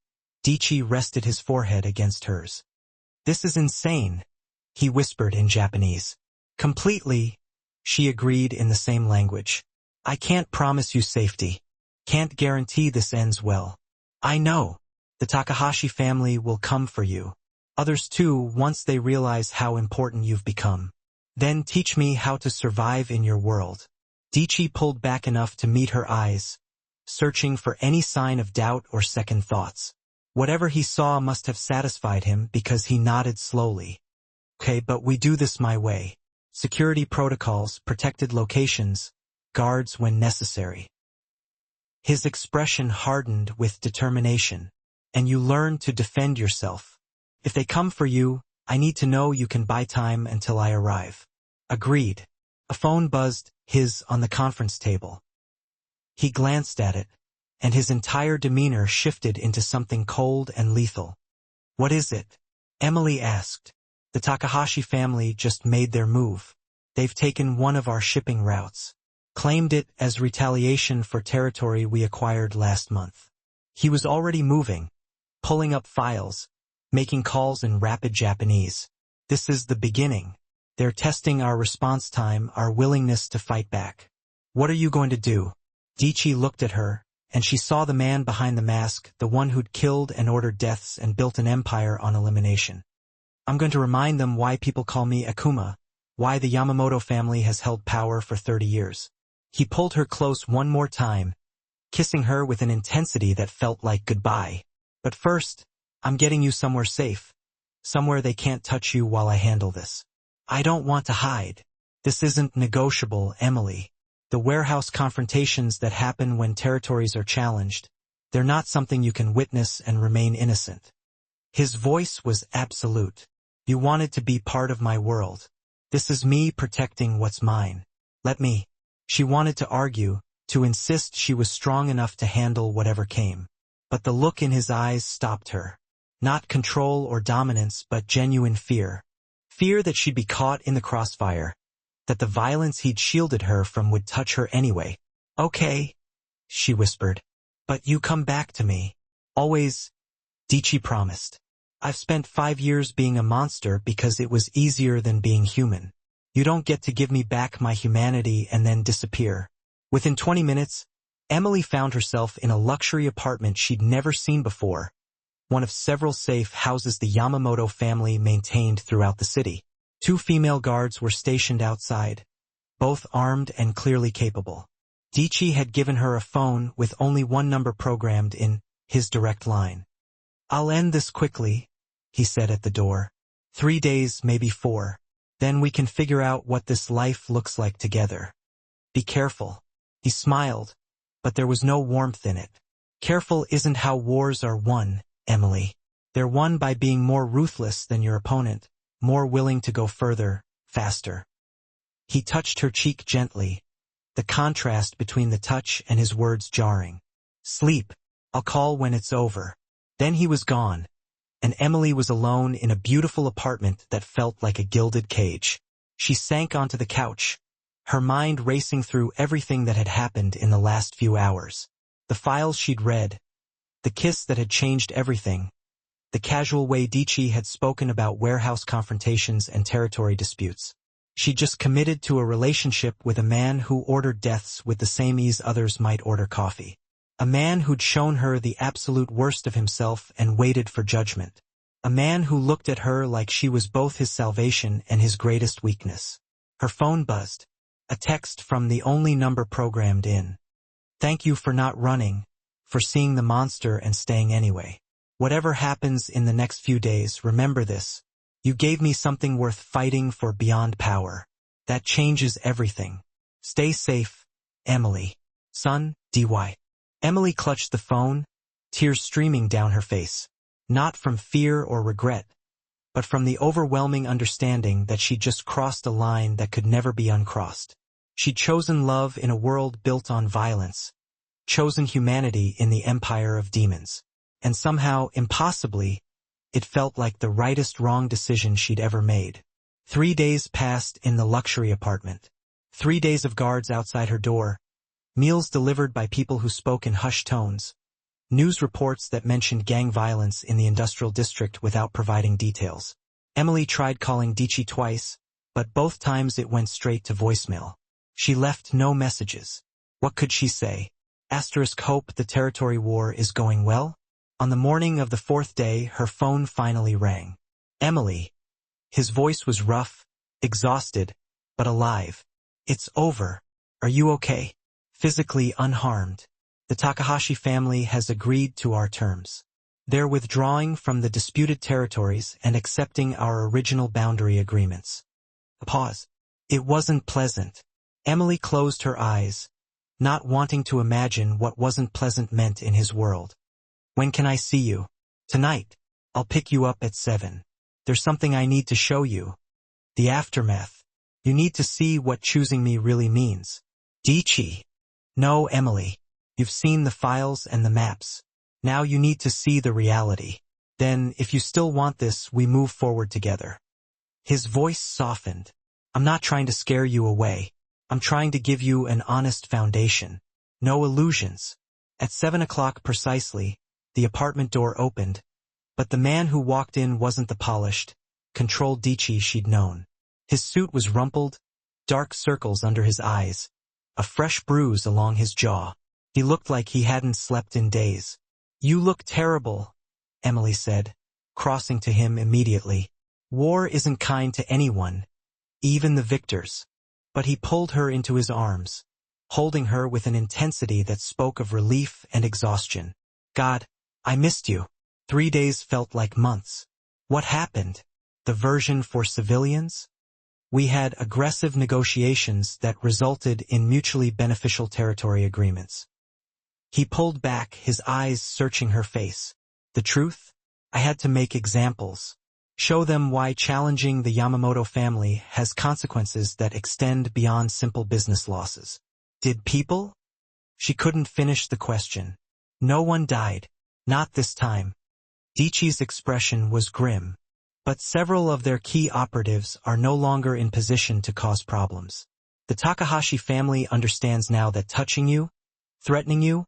Dichi rested his forehead against hers. "This is insane," he whispered in Japanese. "Completely," she agreed in the same language. "I can't promise you safety. Can't guarantee this ends well. I know. The Takahashi family will come for you. Others too, once they realize how important you've become. Then teach me how to survive in your world." Dichi pulled back enough to meet her eyes, searching for any sign of doubt or second thoughts. Whatever he saw must have satisfied him because he nodded slowly. "Okay, but we do this my way. Security protocols, protected locations, guards when necessary." His expression hardened with determination. "And you learn to defend yourself. If they come for you, I need to know you can buy time until I arrive." "Agreed." A phone buzzed, his on the conference table. He glanced at it, and his entire demeanor shifted into something cold and lethal. "What is it?" Emily asked. "The Takahashi family just made their move. They've taken one of our shipping routes. Claimed it as retaliation for territory we acquired last month." He was already moving, pulling up files, making calls in rapid Japanese. "This is the beginning. They're testing our response time, our willingness to fight back." "What are you going to do?" Dichi looked at her, and she saw the man behind the mask, the one who'd killed and ordered deaths and built an empire on elimination. "I'm going to remind them why people call me Akuma, why the Yamamoto family has held power for 30 years. He pulled her close one more time, kissing her with an intensity that felt like goodbye. "But first, I'm getting you somewhere safe. Somewhere they can't touch you while I handle this. I don't want to hide. This isn't negotiable, Emily. The warehouse confrontations that happen when territories are challenged, they're not something you can witness and remain innocent." His voice was absolute. "You wanted to be part of my world. This is me protecting what's mine. Let me." She wanted to argue, to insist she was strong enough to handle whatever came. But the look in his eyes stopped her. Not control or dominance, but genuine fear. Fear that she'd be caught in the crossfire, that the violence he'd shielded her from would touch her anyway. "Okay," she whispered. "But you come back to me. Always," Dichi promised. "I've spent 5 years being a monster because it was easier than being human. You don't get to give me back my humanity and then disappear." Within 20 minutes, Emily found herself in a luxury apartment she'd never seen before, one of several safe houses the Yamamoto family maintained throughout the city. 2 female guards were stationed outside, both armed and clearly capable. Dichi had given her a phone with only one number programmed in, his direct line. "I'll end this quickly," he said at the door. 3 days, maybe 4. Then we can figure out what this life looks like together. Be careful. He smiled, but there was no warmth in it. Careful isn't how wars are won, Emily. They're won by being more ruthless than your opponent, more willing to go further, faster. He touched her cheek gently, the contrast between the touch and his words jarring. Sleep. I'll call when it's over. Then he was gone, and Emily was alone in a beautiful apartment that felt like a gilded cage. She sank onto the couch, her mind racing through everything that had happened in the last few hours. The files she'd read, the kiss that had changed everything, the casual way Dici had spoken about warehouse confrontations and territory disputes. She just committed to a relationship with a man who ordered deaths with the same ease others might order coffee. A man who'd shown her the absolute worst of himself and waited for judgment. A man who looked at her like she was both his salvation and his greatest weakness. Her phone buzzed. A text from the only number programmed in. Thank you for not running, for seeing the monster and staying anyway. Whatever happens in the next few days, remember this. You gave me something worth fighting for beyond power. That changes everything. Stay safe, Emily. Son, D.Y. Emily clutched the phone, tears streaming down her face. Not from fear or regret, but from the overwhelming understanding that she'd just crossed a line that could never be uncrossed. She'd chosen love in a world built on violence, chosen humanity in the empire of demons. And somehow, impossibly, it felt like the rightest wrong decision she'd ever made. 3 days passed in the luxury apartment. 3 days of guards outside her door, meals delivered by people who spoke in hushed tones, news reports that mentioned gang violence in the industrial district without providing details. Emily tried calling Dici twice, but both times it went straight to voicemail. She left no messages. What could she say? Hope the territory war is going well? On the morning of the 4th day, her phone finally rang. Emily. His voice was rough, exhausted, but alive. It's over. Are you okay? Physically unharmed. The Takahashi family has agreed to our terms. They're withdrawing from the disputed territories and accepting our original boundary agreements. A pause. It wasn't pleasant. Emily closed her eyes, not wanting to imagine what wasn't pleasant meant in his world. When can I see you? Tonight. I'll pick you up at 7. There's something I need to show you. The aftermath. You need to see what choosing me really means. Dici. No, Emily. You've seen the files and the maps. Now you need to see the reality. Then, if you still want this, we move forward together. His voice softened. I'm not trying to scare you away. I'm trying to give you an honest foundation. No illusions. At 7 o'clock precisely, the apartment door opened, but the man who walked in wasn't the polished, controlled Dici she'd known. His suit was rumpled, dark circles under his eyes, a fresh bruise along his jaw. He looked like he hadn't slept in days. You look terrible, Emily said, crossing to him immediately. War isn't kind to anyone, even the victors. But he pulled her into his arms, holding her with an intensity that spoke of relief and exhaustion. God, I missed you. 3 days felt like months. What happened? The version for civilians? We had aggressive negotiations that resulted in mutually beneficial territory agreements. He pulled back, his eyes searching her face. The truth? I had to make examples. Show them why challenging the Yamamoto family has consequences that extend beyond simple business losses. Did people? She couldn't finish the question. No one died. Not this time. Dici's expression was grim. But several of their key operatives are no longer in position to cause problems. The Takahashi family understands now that touching you, threatening you,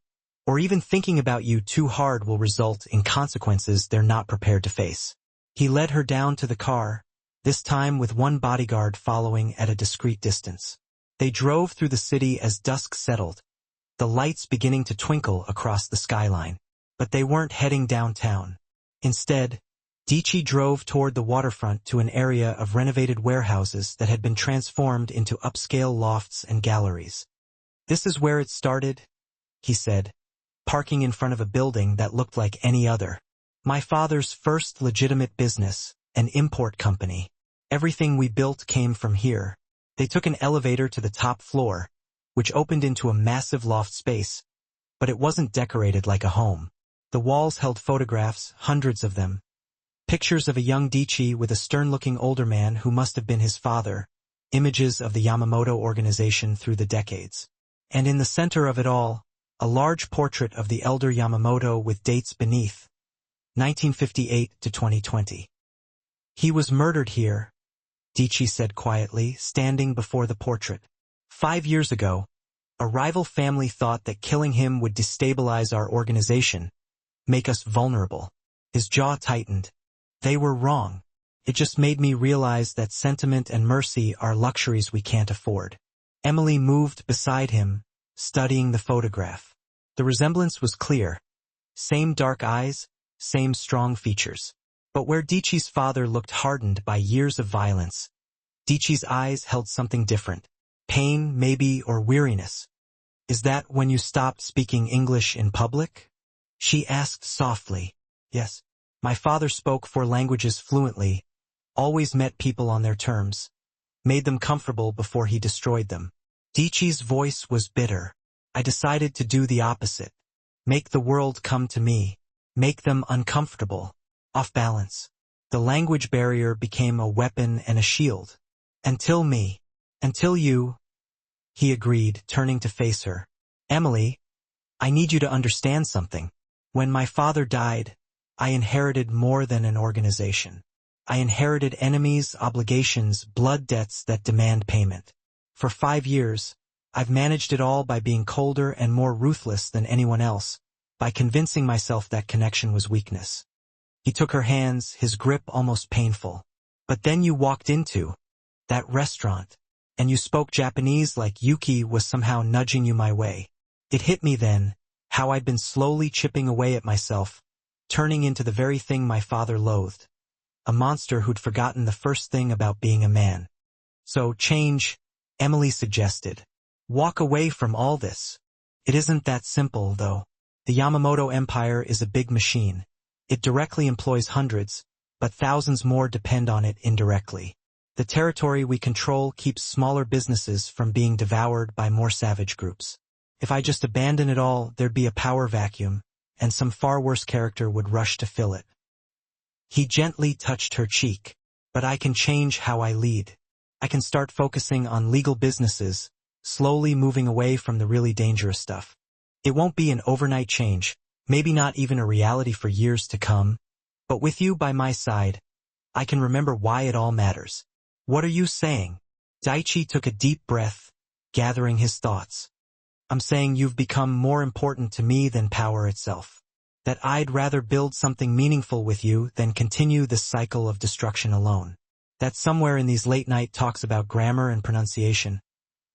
or even thinking about you too hard will result in consequences they're not prepared to face. He led her down to the car, this time with one bodyguard following at a discreet distance. They drove through the city as dusk settled, the lights beginning to twinkle across the skyline. But they weren't heading downtown. Instead, Dici drove toward the waterfront to an area of renovated warehouses that had been transformed into upscale lofts and galleries. This is where it started, he said, parking in front of a building that looked like any other. My father's first legitimate business, an import company. Everything we built came from here. They took an elevator to the top floor, which opened into a massive loft space, but it wasn't decorated like a home. The walls held photographs, hundreds of them. Pictures of a young Dichi with a stern-looking older man who must have been his father, images of the Yamamoto organization through the decades. And in the center of it all, a large portrait of the elder Yamamoto with dates beneath, 1958 to 2020. He was murdered here, Dichi said quietly, standing before the portrait. 5 years ago, a rival family thought that killing him would destabilize our organization, make us vulnerable. His jaw tightened. They were wrong. It just made me realize that sentiment and mercy are luxuries we can't afford. Emily moved beside him, studying the photograph. The resemblance was clear. Same dark eyes, same strong features. But where Dichi's father looked hardened by years of violence, Dichi's eyes held something different. Pain, maybe, or weariness. Is that when you stopped speaking English in public? She asked softly. Yes. My father spoke 4 languages fluently, always met people on their terms, made them comfortable before he destroyed them. Dichi's voice was bitter. I decided to do the opposite. Make the world come to me. Make them uncomfortable, off balance. The language barrier became a weapon and a shield. Until you, he agreed, turning to face her. Emily, I need you to understand something. When my father died, I inherited more than an organization. I inherited enemies, obligations, blood debts that demand payment. For 5 years, I've managed it all by being colder and more ruthless than anyone else, by convincing myself that connection was weakness. He took her hands, his grip almost painful. But then you walked into that restaurant, and you spoke Japanese like Yuki was somehow nudging you my way. It hit me then, how I'd been slowly chipping away at myself, turning into the very thing my father loathed. A monster who'd forgotten the first thing about being a man. So change, Emily suggested. Walk away from all this. It isn't that simple, though. The Yamamoto Empire is a big machine. It directly employs hundreds, but thousands more depend on it indirectly. The territory we control keeps smaller businesses from being devoured by more savage groups. If I just abandon it all, there'd be a power vacuum, and some far worse character would rush to fill it. He gently touched her cheek. But I can change how I lead. I can start focusing on legal businesses, slowly moving away from the really dangerous stuff. It won't be an overnight change, maybe not even a reality for years to come, but with you by my side, I can remember why it all matters. What are you saying? Daichi took a deep breath, gathering his thoughts. I'm saying you've become more important to me than power itself. That I'd rather build something meaningful with you than continue this cycle of destruction alone. That somewhere in these late-night talks about grammar and pronunciation,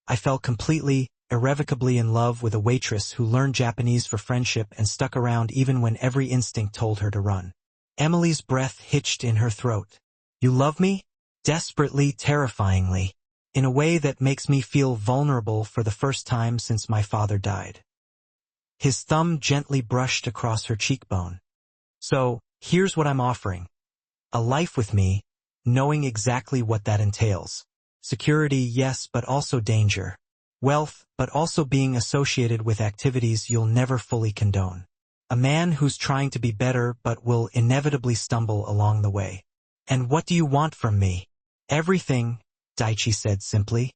I fell completely, irrevocably in love with a waitress who learned Japanese for friendship and stuck around even when every instinct told her to run. Emily's breath hitched in her throat. You love me? Desperately, terrifyingly, in a way that makes me feel vulnerable for the first time since my father died. His thumb gently brushed across her cheekbone. So, here's what I'm offering. A life with me, knowing exactly what that entails. Security, yes, but also danger. Wealth, but also being associated with activities you'll never fully condone. A man who's trying to be better but will inevitably stumble along the way. And what do you want from me? Everything, Daichi said simply.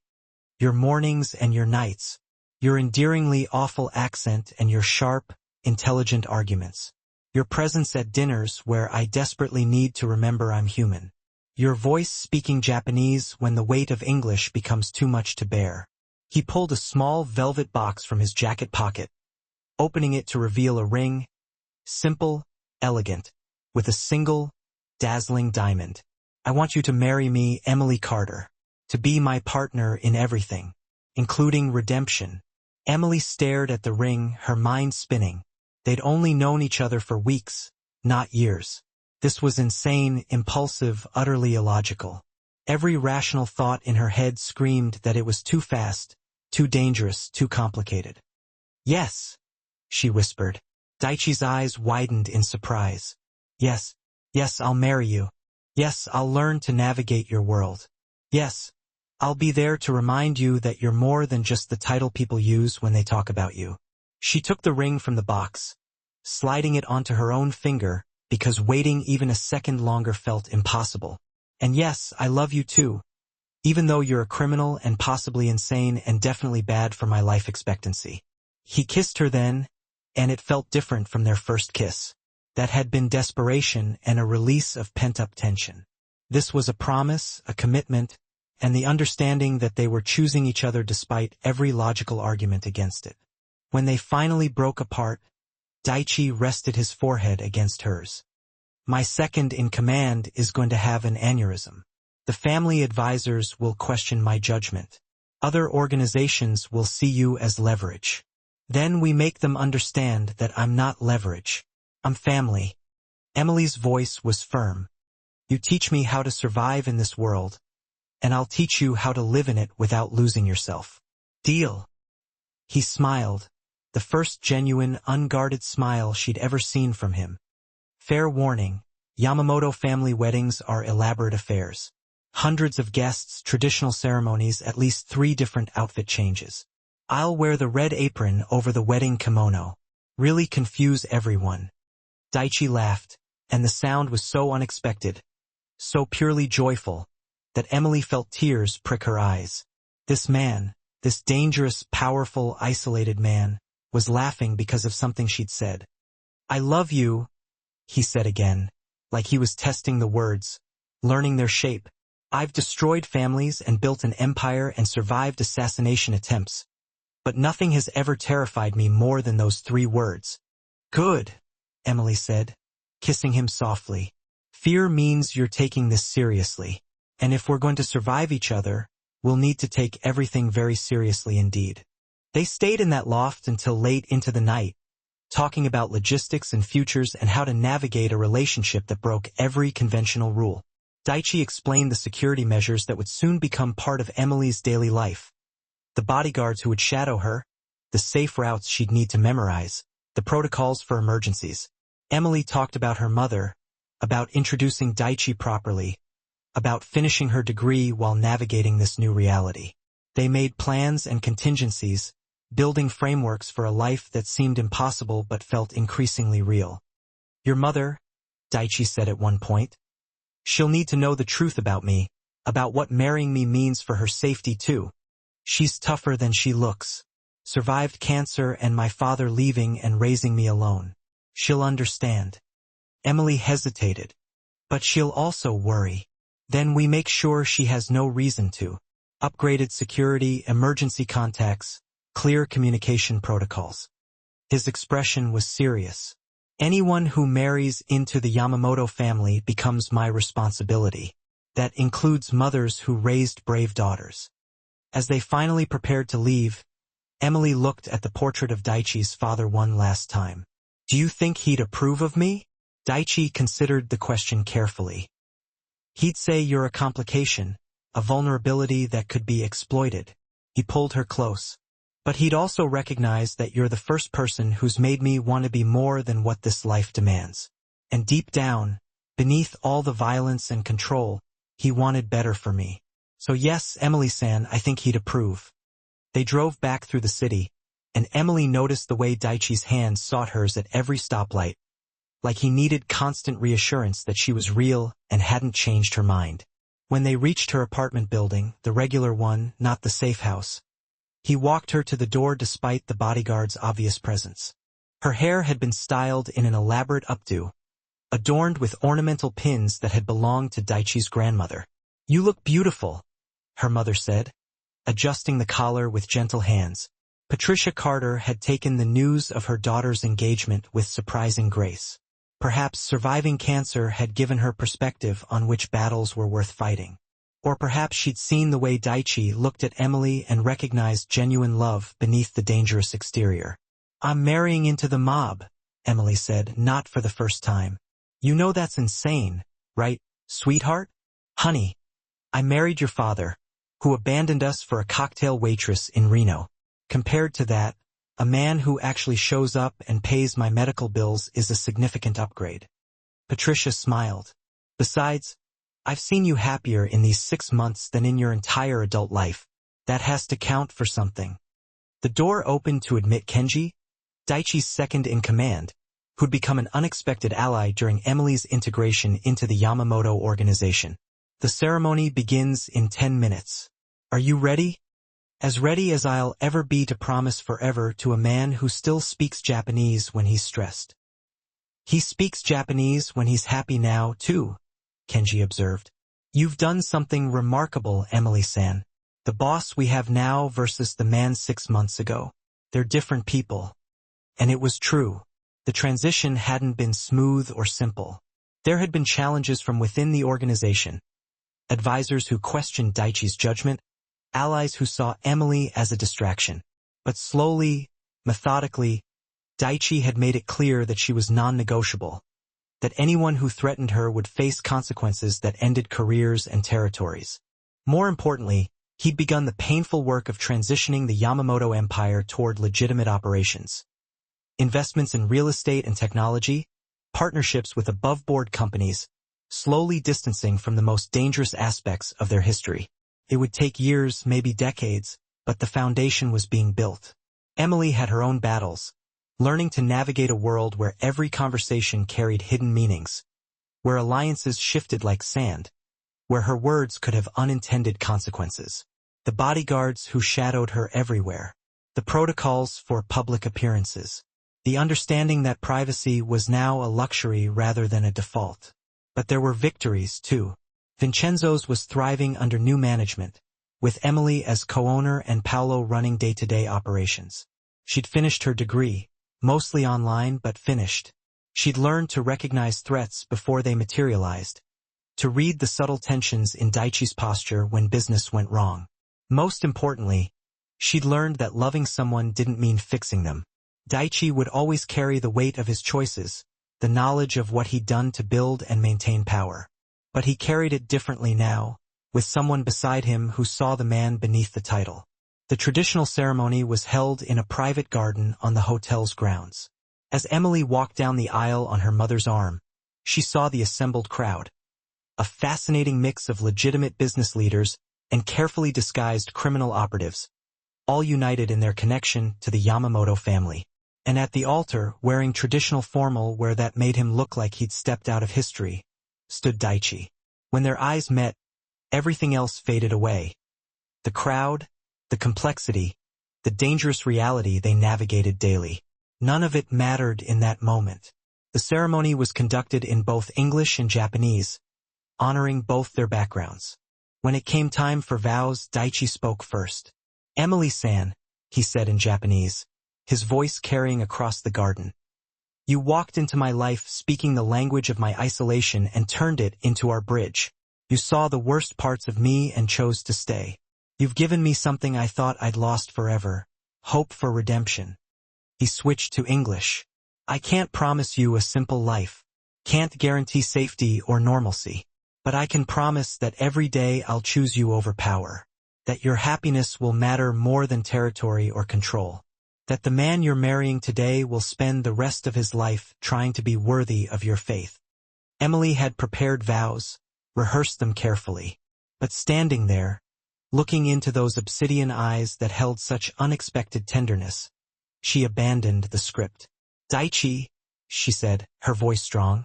Your mornings and your nights. Your endearingly awful accent and your sharp, intelligent arguments. Your presence at dinners where I desperately need to remember I'm human. Your voice speaking Japanese when the weight of English becomes too much to bear. He pulled a small velvet box from his jacket pocket, opening it to reveal a ring, simple, elegant, with a single, dazzling diamond. I want you to marry me, Emily Carter, to be my partner in everything, including redemption. Emily stared at the ring, her mind spinning. They'd only known each other for weeks, not years. This was insane, impulsive, utterly illogical. Every rational thought in her head screamed that it was too fast, too dangerous, too complicated. Yes, she whispered. Daichi's eyes widened in surprise. Yes, I'll marry you. Yes, I'll learn to navigate your world. Yes, I'll be there to remind you that you're more than just the title people use when they talk about you. She took the ring from the box, sliding it onto her own finger, because waiting even a second longer felt impossible. And yes, I love you too, even though you're a criminal and possibly insane and definitely bad for my life expectancy. He kissed her then, and it felt different from their first kiss. That had been desperation and a release of pent-up tension. This was a promise, a commitment, and the understanding that they were choosing each other despite every logical argument against it. When they finally broke apart, Daichi rested his forehead against hers. My second in command is going to have an aneurysm. The family advisors will question my judgment. Other organizations will see you as leverage. Then we make them understand that I'm not leverage. I'm family. Emily's voice was firm. You teach me how to survive in this world, and I'll teach you how to live in it without losing yourself. Deal. He smiled, the first genuine, unguarded smile she'd ever seen from him. Fair warning, Yamamoto family weddings are elaborate affairs. Hundreds of guests, traditional ceremonies, at least 3 different outfit changes. I'll wear the red apron over the wedding kimono. Really confuse everyone. Daichi laughed, and the sound was so unexpected, so purely joyful, that Emily felt tears prick her eyes. This man, this dangerous, powerful, isolated man, was laughing because of something she'd said. I love you, he said again, like he was testing the words, learning their shape. I've destroyed families and built an empire and survived assassination attempts. But nothing has ever terrified me more than those 3 words. Good, Emily said, kissing him softly. Fear means you're taking this seriously. And if we're going to survive each other, we'll need to take everything very seriously indeed. They stayed in that loft until late into the night, talking about logistics and futures and how to navigate a relationship that broke every conventional rule. Daichi explained the security measures that would soon become part of Emily's daily life. The bodyguards who would shadow her, the safe routes she'd need to memorize, the protocols for emergencies. Emily talked about her mother, about introducing Daichi properly, about finishing her degree while navigating this new reality. They made plans and contingencies, building frameworks for a life that seemed impossible but felt increasingly real. Your mother, Daichi said at one point. She'll need to know the truth about me, about what marrying me means for her safety too. She's tougher than she looks. Survived cancer and my father leaving and raising me alone. She'll understand. Emily hesitated. But she'll also worry. Then we make sure she has no reason to. Upgraded security, emergency contacts, clear communication protocols. His expression was serious. Anyone who marries into the Yamamoto family becomes my responsibility. That includes mothers who raised brave daughters. As they finally prepared to leave, Emily looked at the portrait of Daichi's father one last time. Do you think he'd approve of me? Daichi considered the question carefully. He'd say you're a complication, a vulnerability that could be exploited. He pulled her close. But he'd also recognize that you're the first person who's made me want to be more than what this life demands. And deep down, beneath all the violence and control, he wanted better for me. So yes, Emily-san, I think he'd approve. They drove back through the city, and Emily noticed the way Daichi's hand sought hers at every stoplight, like he needed constant reassurance that she was real and hadn't changed her mind. When they reached her apartment building, the regular one, not the safe house, he walked her to the door despite the bodyguard's obvious presence. Her hair had been styled in an elaborate updo, adorned with ornamental pins that had belonged to Daichi's grandmother. You look beautiful, her mother said, adjusting the collar with gentle hands. Patricia Carter had taken the news of her daughter's engagement with surprising grace. Perhaps surviving cancer had given her perspective on which battles were worth fighting. Or perhaps she'd seen the way Daichi looked at Emily and recognized genuine love beneath the dangerous exterior. I'm marrying into the mob, Emily said, not for the first time. You know that's insane, right, sweetheart? Honey, I married your father, who abandoned us for a cocktail waitress in Reno. Compared to that, a man who actually shows up and pays my medical bills is a significant upgrade. Patricia smiled. Besides, I've seen you happier in these 6 months than in your entire adult life. That has to count for something. The door opened to admit Kenji, Daichi's second-in-command, who'd become an unexpected ally during Emily's integration into the Yamamoto organization. The ceremony begins in 10 minutes. Are you ready? As ready as I'll ever be to promise forever to a man who still speaks Japanese when he's stressed. He speaks Japanese when he's happy now, too, Kenji observed. You've done something remarkable, Emily-san. The boss we have now versus the man 6 months ago. They're different people. And it was true. The transition hadn't been smooth or simple. There had been challenges from within the organization. Advisors who questioned Daichi's judgment, allies who saw Emily as a distraction. But slowly, methodically, Daichi had made it clear that she was non-negotiable, that anyone who threatened her would face consequences that ended careers and territories. More importantly, he'd begun the painful work of transitioning the Yamamoto empire toward legitimate operations. Investments in real estate and technology, partnerships with above-board companies, slowly distancing from the most dangerous aspects of their history. It would take years, maybe decades, but the foundation was being built. Emily had her own battles, learning to navigate a world where every conversation carried hidden meanings, where alliances shifted like sand, where her words could have unintended consequences. The bodyguards who shadowed her everywhere, the protocols for public appearances, the understanding that privacy was now a luxury rather than a default. But there were victories, too. Vincenzo's was thriving under new management, with Emily as co-owner and Paolo running day-to-day operations. She'd finished her degree, mostly online but finished. She'd learned to recognize threats before they materialized, to read the subtle tensions in Daichi's posture when business went wrong. Most importantly, she'd learned that loving someone didn't mean fixing them. Daichi would always carry the weight of his choices, the knowledge of what he'd done to build and maintain power. But he carried it differently now, with someone beside him who saw the man beneath the title. The traditional ceremony was held in a private garden on the hotel's grounds. As Emily walked down the aisle on her mother's arm, she saw the assembled crowd. A fascinating mix of legitimate business leaders and carefully disguised criminal operatives, all united in their connection to the Yamamoto family. And at the altar, wearing traditional formal wear that made him look like he'd stepped out of history, stood Daichi. When their eyes met, everything else faded away. The crowd, the complexity, the dangerous reality they navigated daily. None of it mattered in that moment. The ceremony was conducted in both English and Japanese, honoring both their backgrounds. When it came time for vows, Daichi spoke first. Emily-san, he said in Japanese, his voice carrying across the garden. You walked into my life speaking the language of my isolation and turned it into our bridge. You saw the worst parts of me and chose to stay. You've given me something I thought I'd lost forever, hope for redemption. He switched to English. I can't promise you a simple life, can't guarantee safety or normalcy, but I can promise that every day I'll choose you over power, that your happiness will matter more than territory or control, that the man you're marrying today will spend the rest of his life trying to be worthy of your faith. Emily had prepared vows, rehearsed them carefully, but standing there, looking into those obsidian eyes that held such unexpected tenderness, she abandoned the script. Daichi, she said, her voice strong.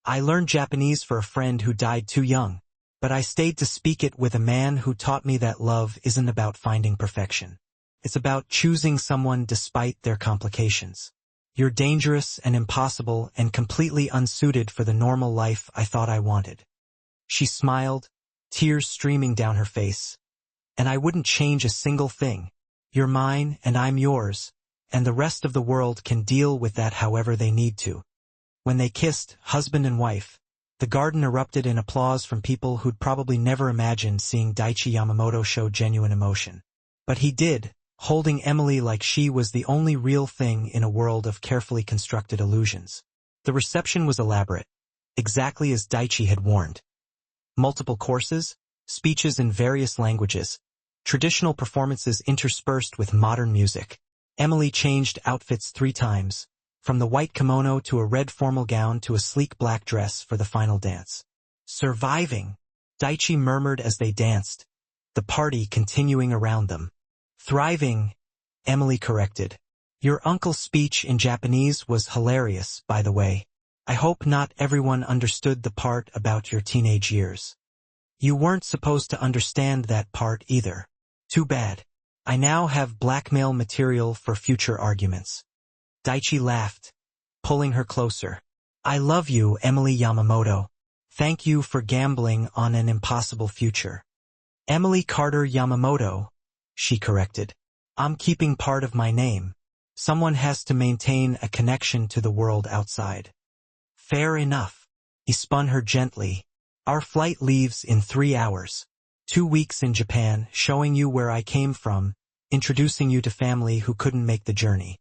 I learned Japanese for a friend who died too young, but I stayed to speak it with a man who taught me that love isn't about finding perfection. It's about choosing someone despite their complications. You're dangerous and impossible and completely unsuited for the normal life I thought I wanted. She smiled, tears streaming down her face. And I wouldn't change a single thing. You're mine and I'm yours, and the rest of the world can deal with that however they need to. When they kissed, husband and wife, the garden erupted in applause from people who'd probably never imagined seeing Daichi Yamamoto show genuine emotion. But he did, holding Emily like she was the only real thing in a world of carefully constructed illusions. The reception was elaborate, exactly as Daichi had warned. Multiple courses, speeches in various languages, traditional performances interspersed with modern music. Emily changed outfits 3 times, from the white kimono to a red formal gown to a sleek black dress for the final dance. Surviving, Daichi murmured as they danced, the party continuing around them. Thriving, Emily corrected. Your uncle's speech in Japanese was hilarious, by the way. I hope not everyone understood the part about your teenage years. You weren't supposed to understand that part either. Too bad. I now have blackmail material for future arguments. Daichi laughed, pulling her closer. I love you, Emily Yamamoto. Thank you for gambling on an impossible future. Emily Carter Yamamoto, she corrected. I'm keeping part of my name. Someone has to maintain a connection to the world outside. Fair enough. He spun her gently. Our flight leaves in 3 hours. 2 weeks in Japan, showing you where I came from, introducing you to family who couldn't make the journey.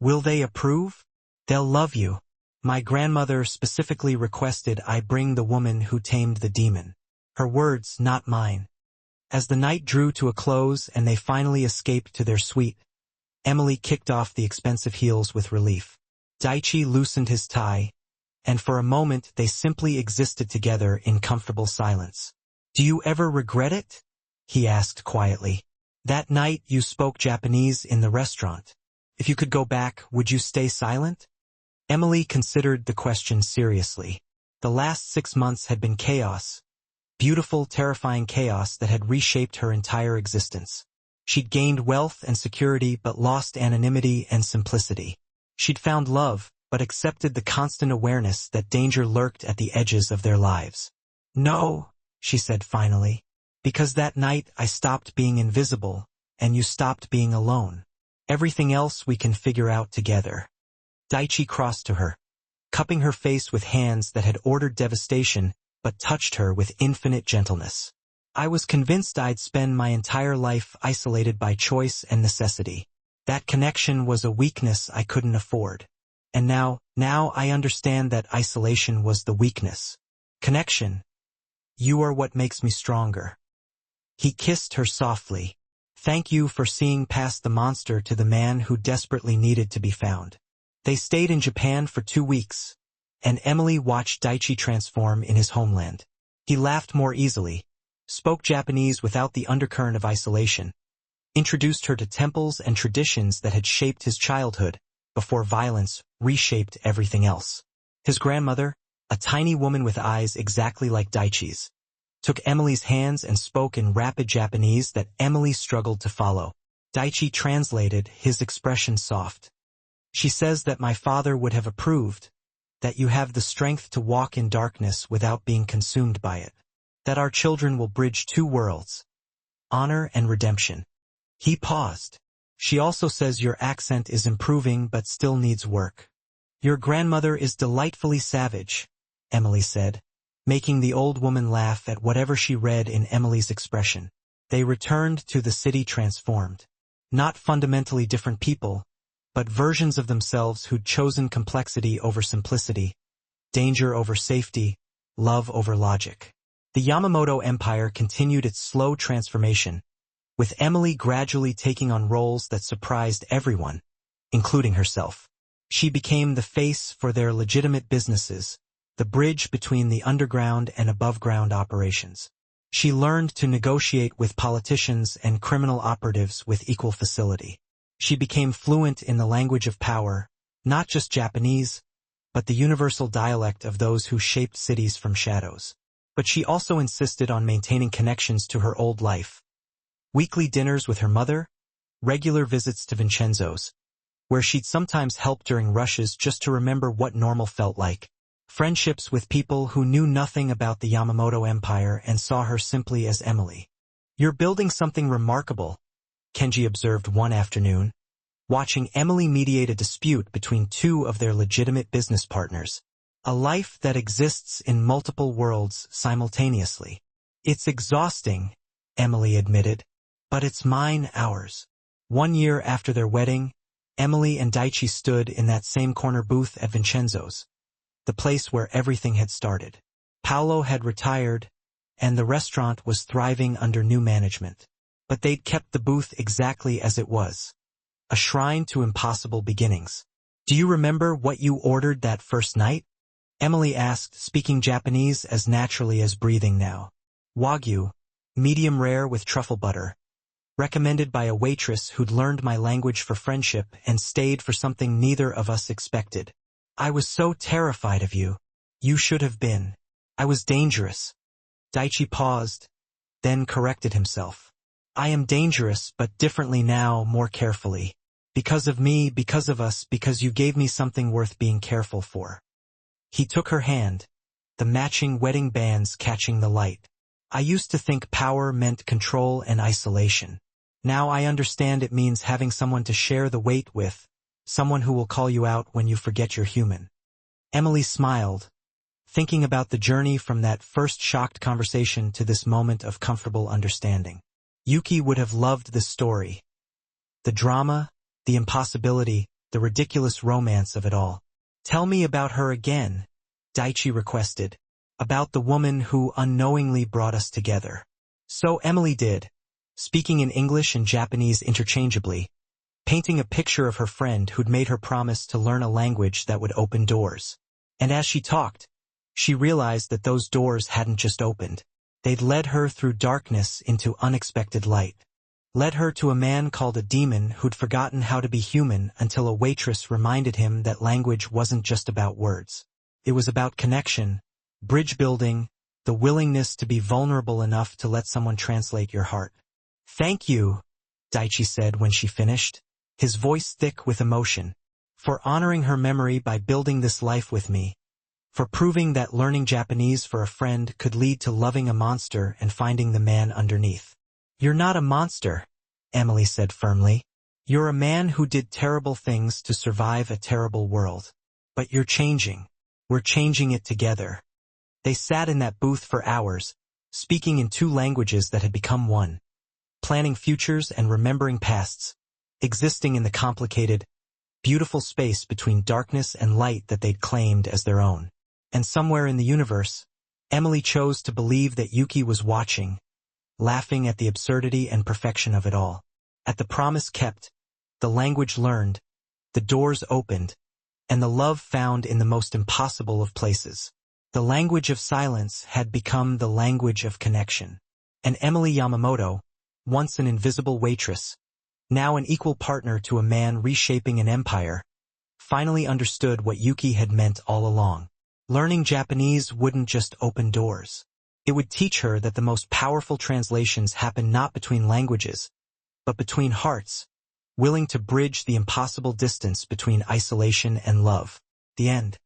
Will they approve? They'll love you. My grandmother specifically requested I bring the woman who tamed the demon. Her words, not mine. As the night drew to a close and they finally escaped to their suite, Emily kicked off the expensive heels with relief. Daichi loosened his tie, and for a moment they simply existed together in comfortable silence. Do you ever regret it? He asked quietly. That night you spoke Japanese in the restaurant. If you could go back, would you stay silent? Emily considered the question seriously. The last 6 months had been chaos. Beautiful, terrifying chaos that had reshaped her entire existence. She'd gained wealth and security but lost anonymity and simplicity. She'd found love, but accepted the constant awareness that danger lurked at the edges of their lives. No, she said finally. Because that night I stopped being invisible, and you stopped being alone. Everything else we can figure out together. Daichi crossed to her, cupping her face with hands that had ordered devastation, but touched her with infinite gentleness. I was convinced I'd spend my entire life isolated by choice and necessity. That connection was a weakness I couldn't afford. And now I understand that isolation was the weakness. Connection. You are what makes me stronger. He kissed her softly. Thank you for seeing past the monster to the man who desperately needed to be found. They stayed in Japan for 2 weeks, and Emily watched Daichi transform in his homeland. He laughed more easily, spoke Japanese without the undercurrent of isolation, introduced her to temples and traditions that had shaped his childhood, before violence reshaped everything else. His grandmother, a tiny woman with eyes exactly like Daichi's, took Emily's hands and spoke in rapid Japanese that Emily struggled to follow. Daichi translated, his expression soft. She says that my father would have approved, that you have the strength to walk in darkness without being consumed by it, that our children will bridge 2 worlds, honor and redemption. He paused. She also says your accent is improving but still needs work. Your grandmother is delightfully savage, Emily said, making the old woman laugh at whatever she read in Emily's expression. They returned to the city transformed. Not fundamentally different people, but versions of themselves who'd chosen complexity over simplicity, danger over safety, love over logic. The Yamamoto Empire continued its slow transformation, with Emily gradually taking on roles that surprised everyone, including herself. She became the face for their legitimate businesses, the bridge between the underground and above-ground operations. She learned to negotiate with politicians and criminal operatives with equal facility. She became fluent in the language of power, not just Japanese, but the universal dialect of those who shaped cities from shadows. But she also insisted on maintaining connections to her old life. Weekly dinners with her mother, regular visits to Vincenzo's, where she'd sometimes help during rushes just to remember what normal felt like. Friendships with people who knew nothing about the Yamamoto Empire and saw her simply as Emily. You're building something remarkable, Kenji observed one afternoon, watching Emily mediate a dispute between 2 of their legitimate business partners. A life that exists in multiple worlds simultaneously. It's exhausting, Emily admitted, but it's mine, ours. 1 year after their wedding, Emily and Daichi stood in that same corner booth at Vincenzo's, the place where everything had started. Paolo had retired, and the restaurant was thriving under new management. But they'd kept the booth exactly as it was. A shrine to impossible beginnings. Do you remember what you ordered that first night? Emily asked, speaking Japanese as naturally as breathing now. Wagyu, medium rare with truffle butter. Recommended by a waitress who'd learned my language for friendship and stayed for something neither of us expected. I was so terrified of you. You should have been. I was dangerous. Daichi paused, then corrected himself. I am dangerous, but differently now, more carefully. Because of me, because of us, because you gave me something worth being careful for. He took her hand, the matching wedding bands catching the light. I used to think power meant control and isolation. Now I understand it means having someone to share the weight with, someone who will call you out when you forget you're human. Emily smiled, thinking about the journey from that first shocked conversation to this moment of comfortable understanding. Yuki would have loved this story. The drama, the impossibility, the ridiculous romance of it all. Tell me about her again, Daichi requested. About the woman who unknowingly brought us together. So Emily did, speaking in English and Japanese interchangeably, painting a picture of her friend who'd made her promise to learn a language that would open doors. And as she talked, she realized that those doors hadn't just opened. They'd led her through darkness into unexpected light. Led her to a man called a demon who'd forgotten how to be human until a waitress reminded him that language wasn't just about words. It was about connection, bridge building, the willingness to be vulnerable enough to let someone translate your heart. Thank you, Daichi said when she finished, his voice thick with emotion, for honoring her memory by building this life with me, for proving that learning Japanese for a friend could lead to loving a monster and finding the man underneath. You're not a monster, Emily said firmly. You're a man who did terrible things to survive a terrible world. But you're changing. We're changing it together. They sat in that booth for hours, speaking in two languages that had become one, planning futures and remembering pasts, existing in the complicated, beautiful space between darkness and light that they'd claimed as their own. And somewhere in the universe, Emily chose to believe that Yuki was watching, laughing at the absurdity and perfection of it all. At the promise kept, the language learned, the doors opened, and the love found in the most impossible of places. The language of silence had become the language of connection. And Emily Yamamoto, once an invisible waitress, now an equal partner to a man reshaping an empire, finally understood what Yuki had meant all along. Learning Japanese wouldn't just open doors. It would teach her that the most powerful translations happen not between languages, but between hearts, willing to bridge the impossible distance between isolation and love. The end.